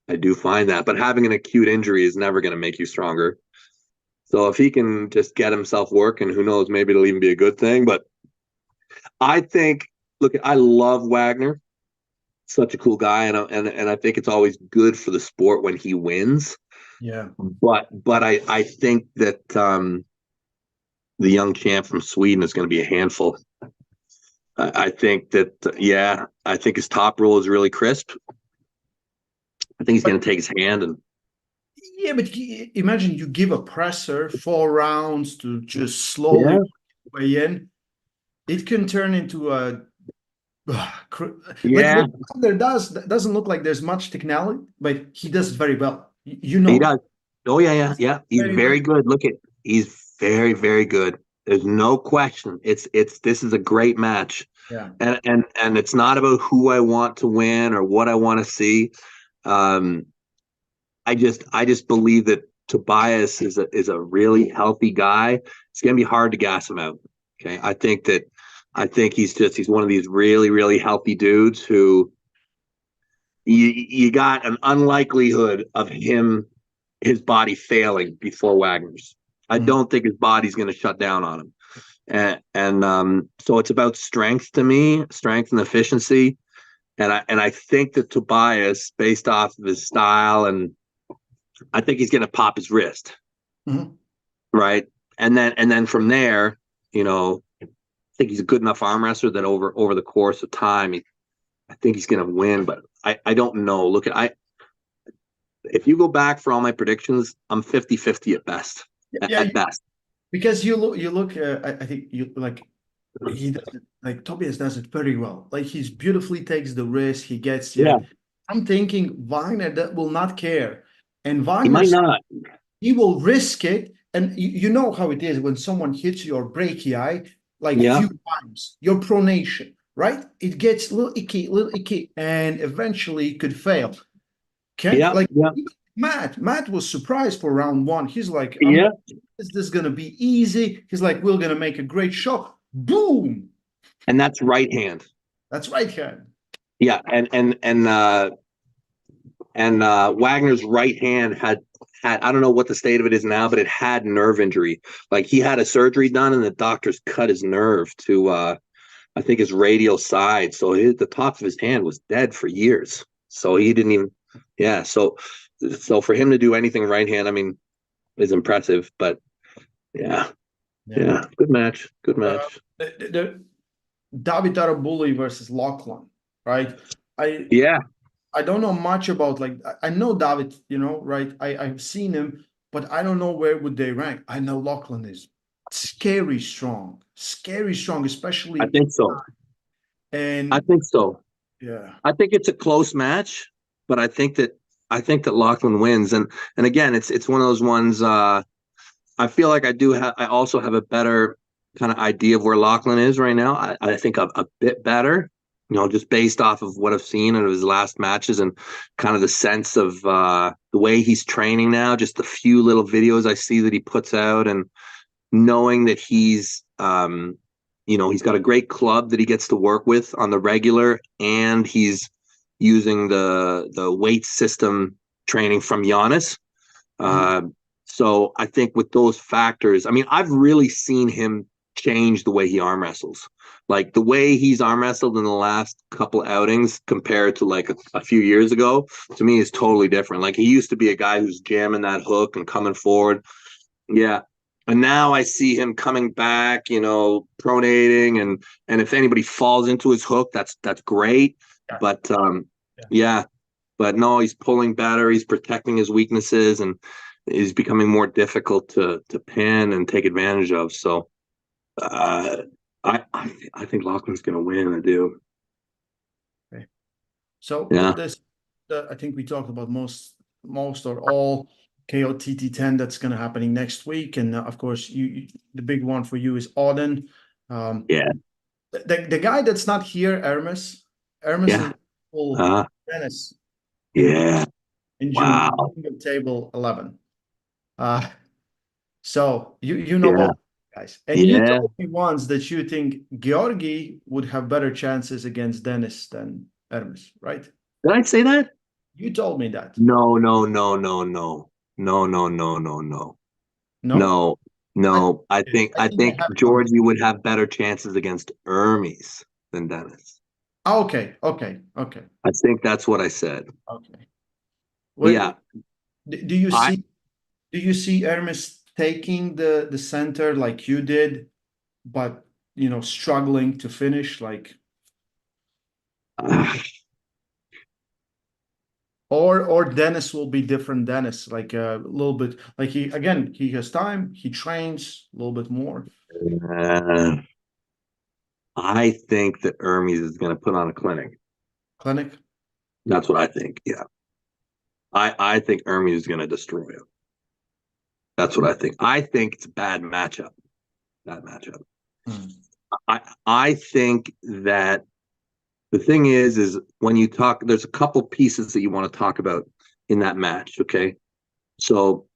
I do find that. But having an acute injury is never going to make you stronger. So if he can just get himself working, who knows? Maybe it'll even be a good thing. But I think, look, I love Wagner. Such a cool guy, and I think it's always good for the sport when he wins. Yeah. But I think that the young champ from Sweden is going to be a handful. I think that I think his top roll is really crisp. I think he's But going to take his hand and yeah, but imagine you give a presser 4 rounds to just slowly yeah, weigh in. It can turn into a like yeah, what Wagner does doesn't look like there's much technology, but he does it very well. You he know, does. Oh yeah. He's very, very very good. Look at he's very good. There's no question. It's this is a great match, yeah. and it's not about who I want to win or what I want to see. Um, I just believe that Tobias is a really healthy guy. It's gonna be hard to gas him out. Okay. I think he's one of these really healthy dudes who you got an unlikelihood of his body failing before Wagner's. I Mhm. don't think his body's gonna shut down on him. So it's about strength to me, strength and efficiency. And I think that Tobias, based off of his style, and I think he's gonna pop his wrist. Mhm. Right? And then from there, I think he's a good enough arm wrestler that over the course of time, I think he's going to win. But I don't know. Look at if you go back for all my predictions, I'm 50-50 at best. Yeah, At best, because you look. I think you like he does it, like Tobias does it very well. Like he's beautifully takes the risk. He gets yeah. you. I'm thinking Wagner that will not care, and He might Wagner's not. he will risk it. And you know how it is when someone hits your brachii like Yeah, few times, your pronation, right? It gets little icky, and eventually could fail. Can yeah, like yeah, Matt was surprised for round one. He's like, yeah. is this gonna be easy? He's like, we're gonna make a great show. Boom! And that's right hand. That's right hand. Yeah, and Wagner's right hand had I don't know what the state of it is now, but it had nerve injury. Like he had a surgery done, and the doctors cut his nerve to I think his radial side. So the top of his hand was dead for years. So he didn't even, yeah. So for him to do anything right hand, I mean, is impressive. But yeah, Yeah. yeah, good match, good Uh, match. the David Arabuli versus Lachlan, right? I Yeah, I don't know much about like I know David, right? I've seen him, but I don't know where would they rank. I know Lachlan is scary strong, I especially think so. I and think so. yeah, I think it's a close match, but I think that Lachlan wins. And again, it's one of those ones. I feel like I also have a better kind of idea of where Lachlan is right now. I think a bit better, just based off of what I've seen of his last matches and kind of the sense of the way he's training now, just the few little videos I see that he puts out, and knowing that he's got a great club that he gets to work with on the regular, and he's using the weight system training from Giannis. mhm, Uh, so I think with those factors, I mean, I've really seen him change the way he arm wrestles. Like the way he's arm wrestled in the last couple outings compared to like a few years ago, to me is totally different. Like he used to be a guy who's jamming that hook and coming forward. Yeah. And now I see him coming back, pronating, and if anybody falls into his hook, that's great. yeah, But yeah. yeah, but no, he's pulling better. He's protecting his weaknesses, and is becoming more difficult to pin and take advantage of. So uh, I think Lachlan's going to win. I do. Okay. So Yeah, I think we talked about most or all KOTT 10 that's going to happening next week, and of course, the big one for you is Auden. Um, yeah, the guy that's not here, Ermes yeah. is full Uh, Dennis yeah. in June, Wow. table 11. Uh, so you know Yeah. both guys, and you Yeah. told me once that you think Georgi would have better chances against Dennis than Ermes, right? Did I say that? You told me that. No, no, no, no, no, no, no, no, no, no, No? no, I, no. I think I I think I think have some. Georgie would have better chances against Ermes than Dennis. Oh, okay, okay, okay, I think that's what I said. okay. Yeah, What do you I see? Do you see Ermes taking the center like you did, but struggling to finish like, uh, or Dennis will be different Dennis, like a little bit like he has time, he trains a little bit more. I think that Ermes is going to put on a clinic. Clinic. That's what I think. Yeah, I think Ermes is going to destroy him. That's what I think. I think it's a bad matchup. Bad matchup. Mm. I think that the thing is when you talk, there's a couple pieces that you want to talk about in that match. Okay, so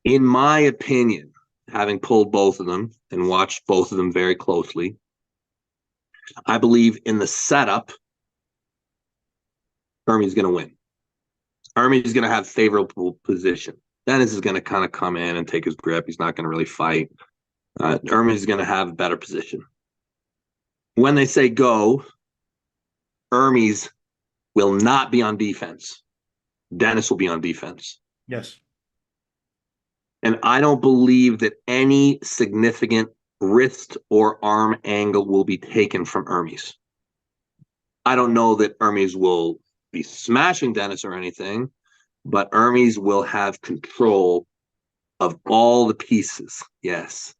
in my opinion, having pulled both of them and watched both of them very closely, I believe in the setup, Ermes is going to win. Ermes is going to have favorable position. Dennis is going to kind of come in and take his grip. He's not going to really fight. Ermes is going to have a better position. When they say go, Ermes will not be on defense. Dennis will be on defense. Yes. And I don't believe that any significant wrist or arm angle will be taken from Ermes. I don't know that Ermes will be smashing Dennis or anything, but Ermes will have control of all the pieces. Yes.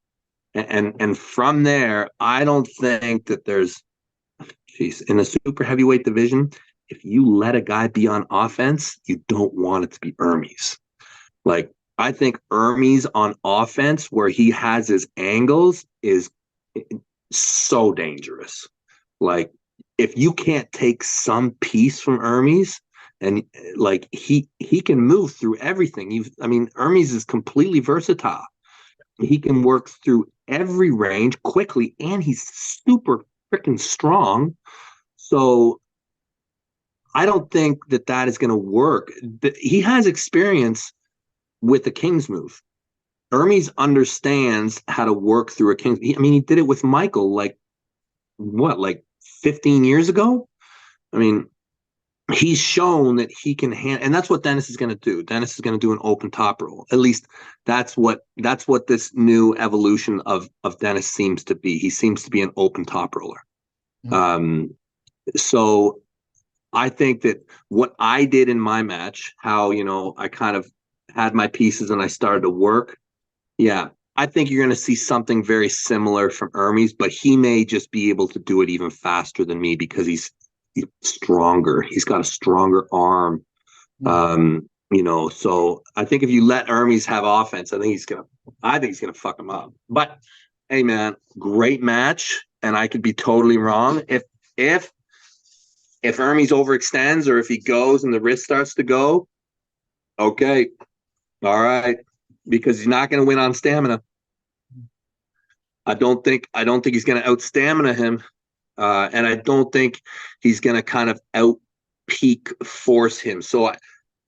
And from there, I don't think that there's, geez, in the super heavyweight division, if you let a guy be on offense, you don't want it to be Ermes. Like, I think Ermes on offense, where he has his angles, is so dangerous. Like, if you can't take some piece from Ermes, and like he can move through everything. I mean, Ermes is completely versatile. He can work through every range quickly, and he's super freaking strong. So I don't think that is going to work. He has experience with the King's move. Ermes understands how to work through a King's. I mean, he did it with Michael like what, like 15 years ago? I mean, he's shown that he can handle, and that's what Dennis is going to do. Dennis is going to do an open top roll. At least that's what this new evolution of Dennis seems to be. He seems to be an open top roller. Mhm. Um, so I think that what I did in my match, how I kind of had my pieces and I started to work. Yeah, I think you're going to see something very similar from Ermes, but he may just be able to do it even faster than me because he's stronger. He's got a stronger arm. Mhm. So I think if you let Ermes have offense, I think he's gonna fuck him up. But hey, man, great match, and I could be totally wrong. If if Ermes overextends or if he goes and the wrist starts to go, okay, all right, because he's not gonna win on stamina. I don't think he's gonna out stamina him. And I don't think he's going to kind of out peak force him. So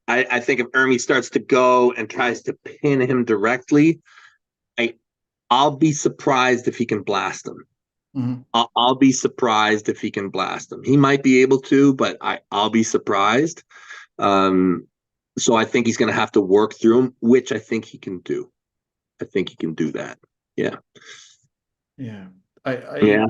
I think if Ermes starts to go and tries to pin him directly, I, I'll be surprised if he can blast him. Mhm. I'll be surprised if he can blast him. He might be able to, but I'll be surprised. Um, so I think he's going to have to work through him, which I think he can do. I think he can do that. Yeah. Yeah. I Yeah.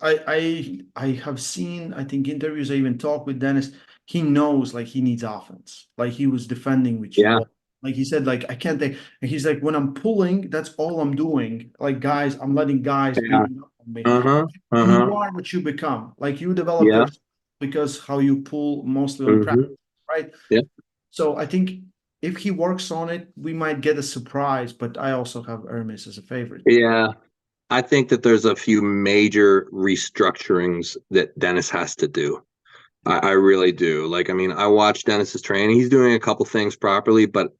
I I have seen, I think, interviews. I even talked with Dennis. He knows like he needs offense. Like he was defending with you Yeah. all. Like he said, like I can't take. And he's like, when I'm pulling, that's all I'm doing. Like guys, I'm letting guys Yeah. beat up on me. Uh huh. Uh And huh. you are what you become. Like you develop Yeah. your because how you pull mostly on practice, Mm-hmm. right? Yeah. So I think if he works on it, we might get a surprise. But I also have Hermes as a favorite. Yeah. I think that there's a few major restructurings that Dennis has to do. I really do. Like, I mean, I watched Dennis's training. He's doing a couple things properly, but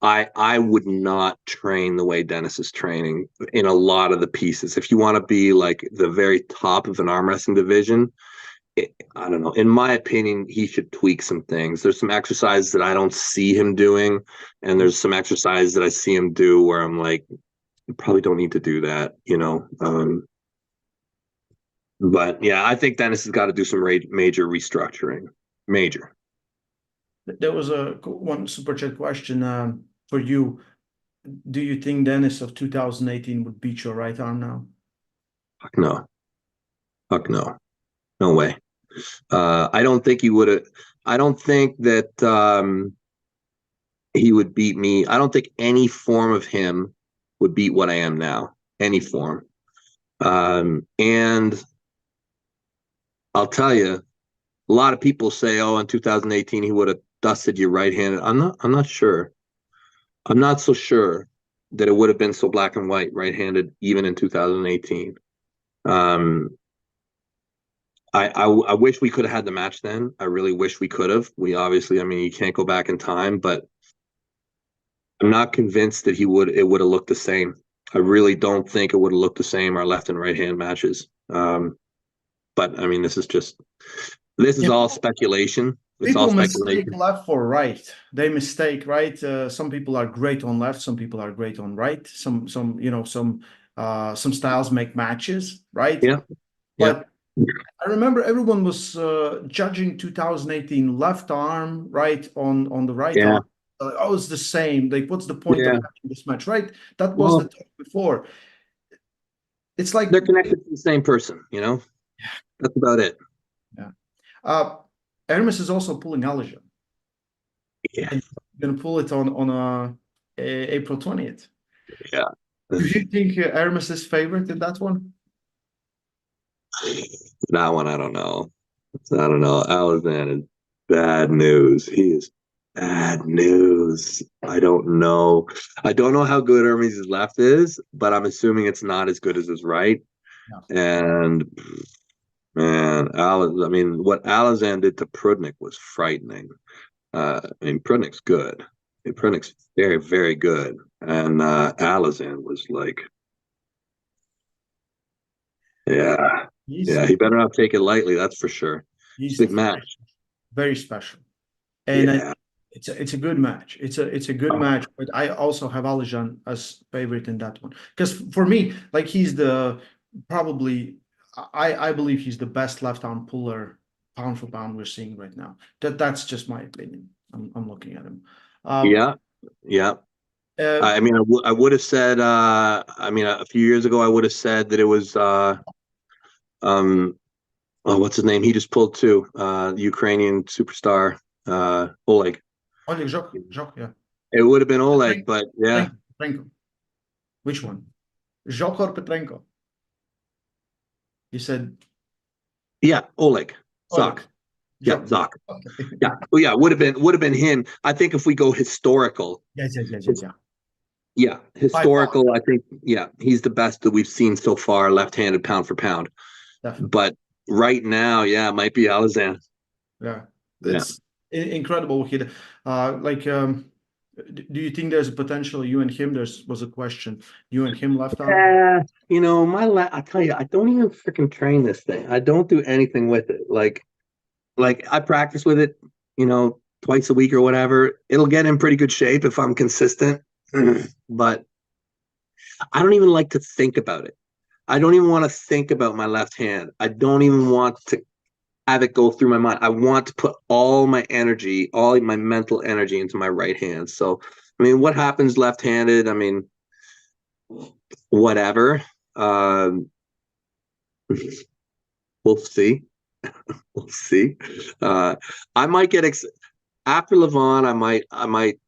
I would not train the way Dennis is training in a lot of the pieces. If you want to be like the very top of an arm wrestling division, I don't know. In my opinion, he should tweak some things. There's some exercises that I don't see him doing, and there's some exercises that I see him do where I'm like, you probably don't need to do that, you know. But yeah, I think Dennis has got to do some major restructuring. Major. There was a one super chat question for you. Do you think Dennis of 2018 would beat your right arm now? Fuck no. Fuck no. No way. I don't think he would have. I don't think that he would beat me. I don't think any form of him would beat what I am now. Any form. And I'll tell you, a lot of people say, "Oh, in 2018 he would have dusted you right-handed." I'm not. I'm not sure. I'm not so sure that it would have been so black and white right-handed even in 2018. Um, I wish we could have had the match then. I really wish we could have. We obviously, I mean, you can't go back in time, but I'm not convinced that it would have looked the same. I really don't think it would have looked the same, our left and right hand matches. But I mean, this is Yeah, all speculation. It's all people mistake speculation. left for right. They mistake right. Some people are great on left. Some people are great on right. Some styles make matches, right? Yeah, yeah, But I remember everyone was judging 2018 left arm, right on the right yeah, arm. Oh, it's the same. Like, what's the point of yeah. having this match, right? That was the Well, talk before. It's like, they're connected to the same person, you know? That's about it. yeah. Uh, Ermes is also pulling Alizhan, Yeah, and he's going to pull it on April 20th. yeah. Do you think Ermes is favorite in that one? That one, I don't know. I don't know. Alizhan is bad news. He is bad news. I don't know. I don't know how good Ermes' left is, but I'm assuming it's not as good as his right. No. And man, I mean, what Alizhan did to Prudnik was frightening. I mean, Prudnik's good. I mean, Prudnik's very, very good. And Alizhan was like, yeah, He's yeah, he better not take it lightly, that's for sure. It's a he's big match. very special, and Yeah. it's a good match. It's a good match, but I also have Alizhan as favorite in that one because for me, like he's the probably I believe he's the best left arm puller pound for pound we're seeing right now. That's just my opinion. I'm looking at him. Um, Yeah, yeah. uh, I mean, I would have said. I mean, a few years ago, I would have said that it was. Um, oh, what's his name? He just pulled two. Ukrainian superstar, Oleg. Oleg Zhok, yeah. It would have been Oleg, Petrenko, but yeah, Petrenko. Which one? Zhok or Petrenko? You said yeah, Oleg. Oleg. Zok. Yeah, Zhok. Zok. Okay. Yeah, well, yeah, would have been him. I think if we go historical, Yeah. yeah, By far, historical. I think yeah, he's the best that we've seen so far, left-handed pound for pound. definitely. But right now, yeah, it might be Alizan. Yeah, Yeah. it's incredible. Do you think there's a potential you and him? There was a question. You and him left arm? You know, I tell you, I don't even freaking train this thing. I don't do anything with it. Like I practice with it, you know, twice a week or whatever. It'll get in pretty good shape if I'm consistent. But I don't even like to think about it. I don't even want to think about my left hand. I don't even want to have it go through my mind. I want to put all my energy, all my mental energy into my right hand. So, I mean, what happens left-handed? I mean, whatever. Um, we'll see. We'll see. I might get after Levan. I might.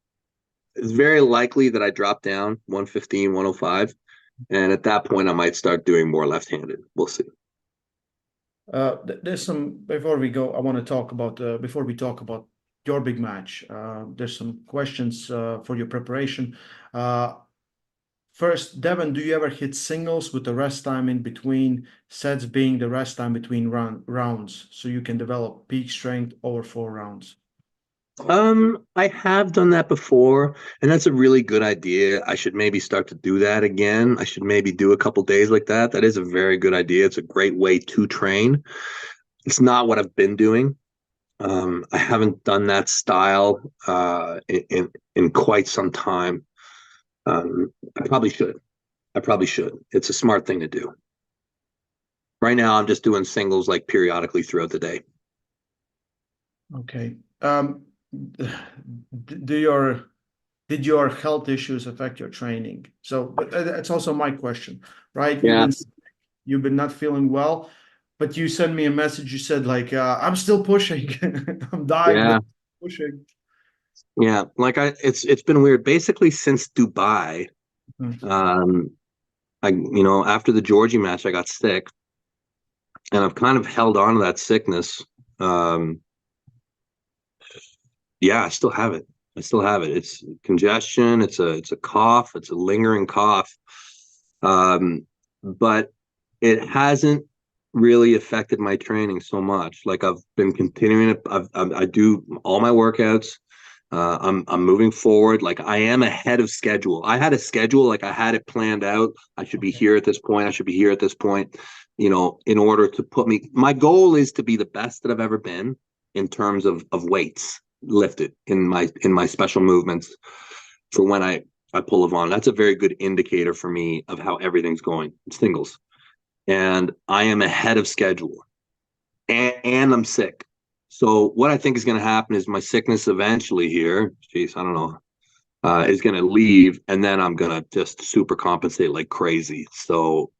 It's very likely that I drop down 115, 105, and at that point, I might start doing more left-handed. We'll see. There's some before we go. I want to talk about before we talk about your big match. There's some questions for your preparation. Uh, First, Devon, do you ever hit singles with the rest time in between sets being the rest time between rounds so you can develop peak strength over 4 rounds? I have done that before, and that's a really good idea. I should maybe start to do that again. I should maybe do a couple days like that. That is a very good idea. It's a great way to train. It's not what I've been doing. I haven't done that style in quite some time. I probably should. I probably should. It's a smart thing to do. Right now, I'm just doing singles like periodically throughout the day. Okay. Do your did your health issues affect your training? So, but that's also my question, right? Yeah, You've been not feeling well, but you sent me a message. You said like, I'm still pushing. I'm dying, but yeah, pushing. yeah. Like it's been weird. Basically, since Dubai, Mm. um, after the Georgie match, I got sick, and I've kind of held on to that sickness. Um, yeah, I still have it. I still have it. It's congestion. It's a cough. It's a lingering cough. But it hasn't really affected my training so much. Like I've been continuing it. I do all my workouts. I'm moving forward. Like I am ahead of schedule. I had a schedule. Like I had it planned out. I should be Okay. here at this point. I should be here at this point. In order to put me. My goal is to be the best that I've ever been in terms of weights lifted in my special movements for when I pull Levan. That's a very good indicator for me of how everything's going. Singles, and I am ahead of schedule, and I'm sick. So what I think is going to happen is my sickness eventually here, geez, I don't know, is going to leave, and then I'm going to just super compensate like crazy. So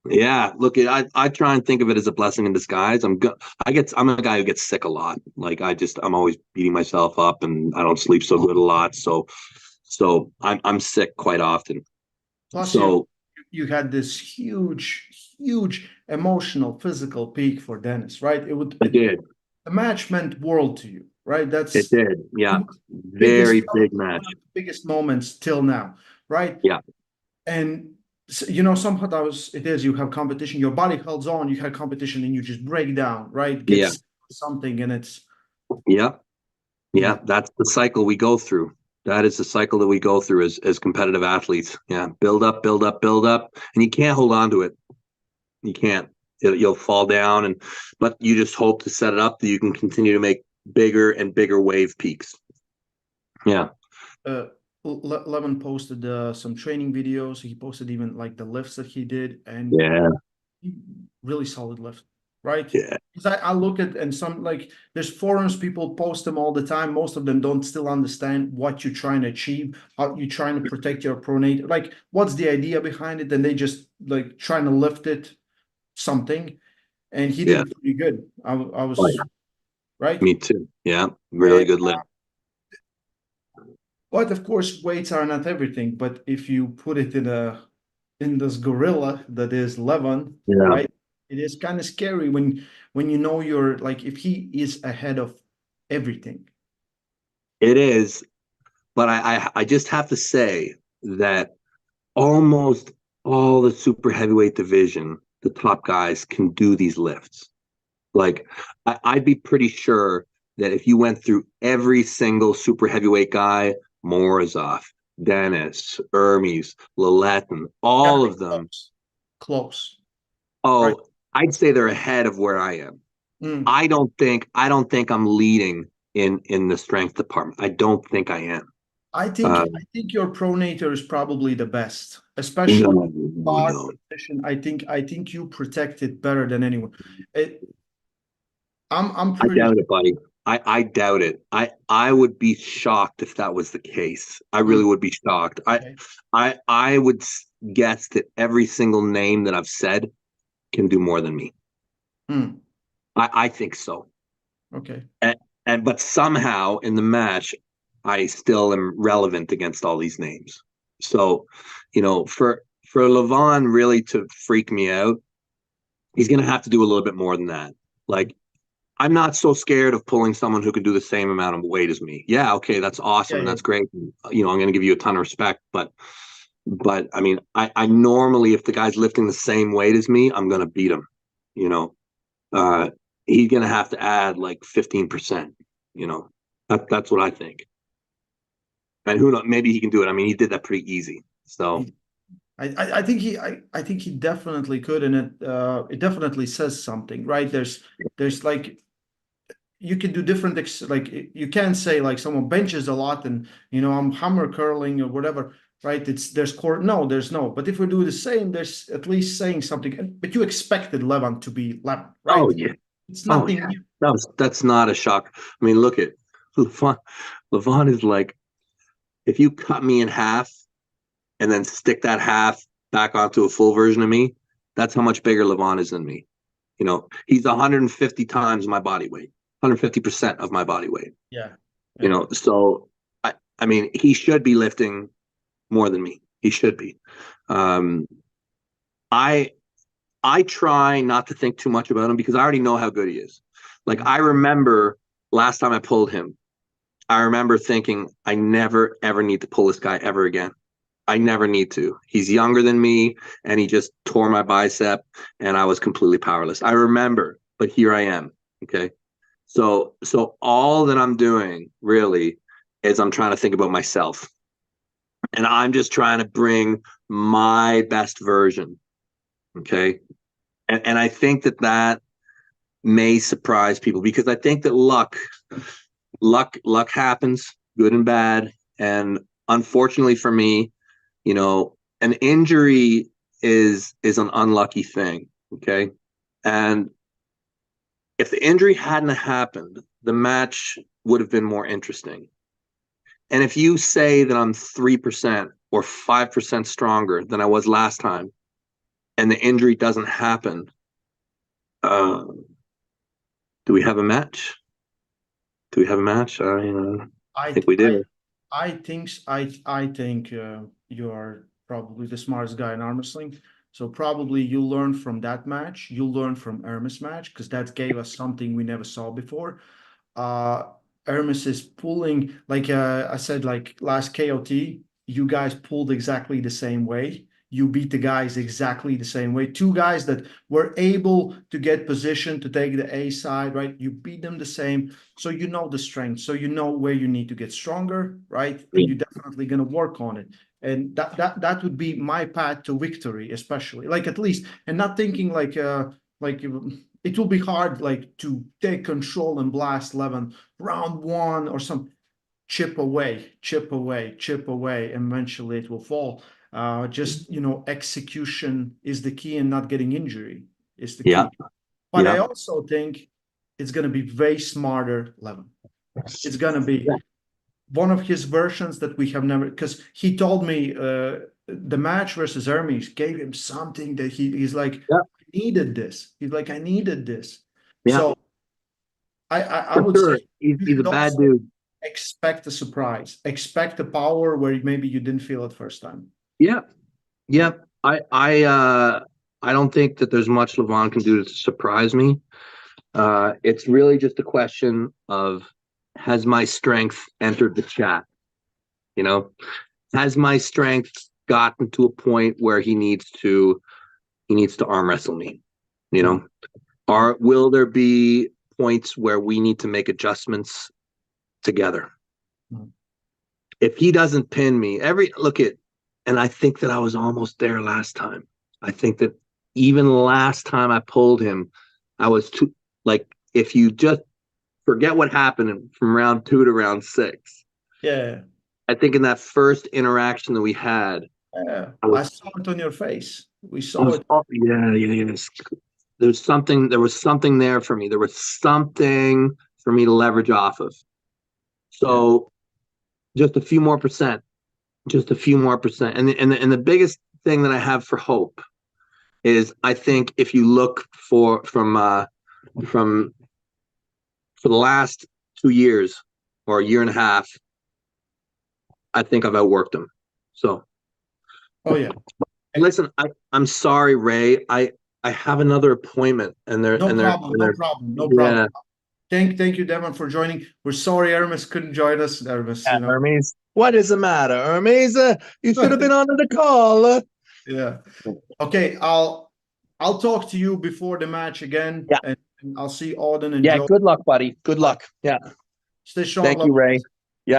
yeah, look, I try and think of it as a blessing in disguise. I'm a guy who gets sick a lot. Like I'm always beating myself up, and I don't sleep so good a lot. So I'm sick quite often. Plus, So you had this huge emotional, physical peak for Dennis, right? I did. The match meant world to you, right? It That's did. Yeah. biggest, Very big probably one match. of the biggest moments till now, right? Yeah. And sometimes it is you have competition, your body holds on, you have competition, and you just break down, right? Yeah. Gets something, and it's Yeah. Yeah. yeah. That's the cycle we go through. That is the cycle that we go through as competitive athletes. Yeah. Build up, build up, build up. And you can't hold on to it. You can't. You'll fall down, but you just hope to set it up that you can continue to make bigger and bigger wave peaks. Yeah. Uh, Levin posted some training videos. He posted even like the lifts that he did, and Yeah. really solid lift, right? Yeah. Because I look at and some like there's forums people post them all the time. Most of them don't still understand what you're trying to achieve, how you're trying to protect your pronate, like what's the idea behind it, and they just like trying to lift it something. And he did Yeah. it pretty good. I Oh, was yeah. right. Me too. Yeah. Really And, good lift. but of course, weights are not everything. But if you put it in this gorilla that is Levan, Yeah. right? It is kind of scary when you know you're like if he is ahead of everything. It is. But I just have to say that almost all the super heavyweight division, the top guys can do these lifts. Like I'd be pretty sure that if you went through every single super heavyweight guy, Morozov, Denis, Ermes, Laletin, Gotta all be of them, close. Close, right? oh, I'd say they're ahead of where I am. Mm. I don't think I'm leading in the strength department. I don't think I am. I think your pronator is probably the best, No, especially no, guard no. position. I think you protect it better than anyone. It, I'm I pretty doubt it, buddy. I doubt it. I would be shocked if that was the case. I mm, really would be shocked. okay. I would guess that every single name that I've said can do more than me. Mm, I think so. okay. And, but somehow in the match, I still am relevant against all these names. So, for Levan really to freak me out, he's going to have to do a little bit more than that. Like I'm not so scared of pulling someone who can do the same amount of weight as me. Yeah, okay, that's Yeah, awesome and yeah. that's great. I'm going to give you a ton of respect, but I mean, I normally if the guy's lifting the same weight as me, I'm going to beat him. You know, uh, he's going to have to add like 15%. You know, that's what I think. And who knows? Maybe he can do it. I mean, he did that pretty easy. So I think I think he definitely could, and it definitely says something, right? There's like you can do different like you can't say like someone benches a lot and I'm hammer curling or whatever, right? There's core. No, there's no. But if we do the same, there's at least saying something. But you expected Levan to be Levan, Oh right? yeah. It's Oh nothing yeah. new. That's not a shock. I mean, look at Levon. Levon is like, if you cut me in half and then stick that half back onto a full version of me, that's how much bigger Levon is than me. He's 150 times my body weight, 150% of my body weight. Yeah, yeah. So I mean, he should be lifting more than me. He should be. Um, I I try not to think too much about him because I already know how good he is. Like, I remember last time I pulled him, I remember thinking, I never ever need to pull this guy ever again. I never need to. He's younger than me, and he just tore my bicep, and I was completely powerless. I remember, but here I am. Okay. So all that I'm doing really is I'm trying to think about myself, and I'm just trying to bring my best version. Okay. And I think that may surprise people because I think that luck happens, good and bad. And unfortunately for me, an injury is an unlucky thing. Okay. And if the injury hadn't happened, the match would have been more interesting. And if you say that I'm 3% or 5% stronger than I was last time, and the injury doesn't happen, uh, do we have a match? Do we have a match? I I think we I do. I think you are probably the smartest guy in arm wrestling. So probably you learn from that match. You learn from Ermes match because that gave us something we never saw before. uh Ermes is pulling like I said, like last KOT, you guys pulled exactly the same way. You beat the guys exactly the same way. Two guys that were able to get position to take the A side, right? You beat them the same. So you know the strength. So you know where you need to get stronger, right? And you're definitely gonna work on it. And that would be my path to victory, especially. Like at least, and not thinking like it will be hard like to take control and blast Levan round one or some chip away, chip away, chip away, and eventually it will fall. Just execution is the key, and not getting injury is the Yeah, key. But I yeah, also think it's gonna be way smarter Levan. It's gonna be yeah, one of his versions that we have never, because he told me the match versus Hermes gave him something that he's like, yeah, I needed this. He's like, I needed this. yeah, So I for would say sure. He's, you he's a should bad also dude. expect a surprise, expect a power where maybe you didn't feel it first time. Yeah, Yeah. yeah. I don't think that there's much Levon can do to surprise me. It's really just a question of, has my strength entered the chat? You know, has my strength gotten to a point where he needs to arm wrestle me? You Yeah. know, or will there be points where we need to make adjustments together? Mm. If he doesn't pin me, and I think that I was almost there last time. I think that even last time I pulled him, I was too, like, if you just forget what happened from round 2 to round 6, Yeah. I think in that first interaction that we had, Yeah. I I was, saw it on your face. We I saw was, it. oh, yeah, yeah, yes. There was something there for me. There was something for me to leverage off of. Yeah. So just a few more percent, just a few more percent. And the biggest thing that I have for hope is, I think if you look from for the last 2 years or a year and a half, I think I've outworked him. So Oh yeah. listen, I'm sorry, Ray. I have another appointment, and they're No and they're problem. and No they're problem. No problem. yeah. Thank you, Devon, for joining. We're sorry Hermes couldn't join us. Hermes, Hermes, what is the matter, Hermes? You should have been on the call. Yeah. Okay, I'll talk to you before the match again, Yeah, and I'll see Auden and yeah. Joe. Good luck, buddy. Good luck. Yeah. Stay strong, Thank love. you, Ray.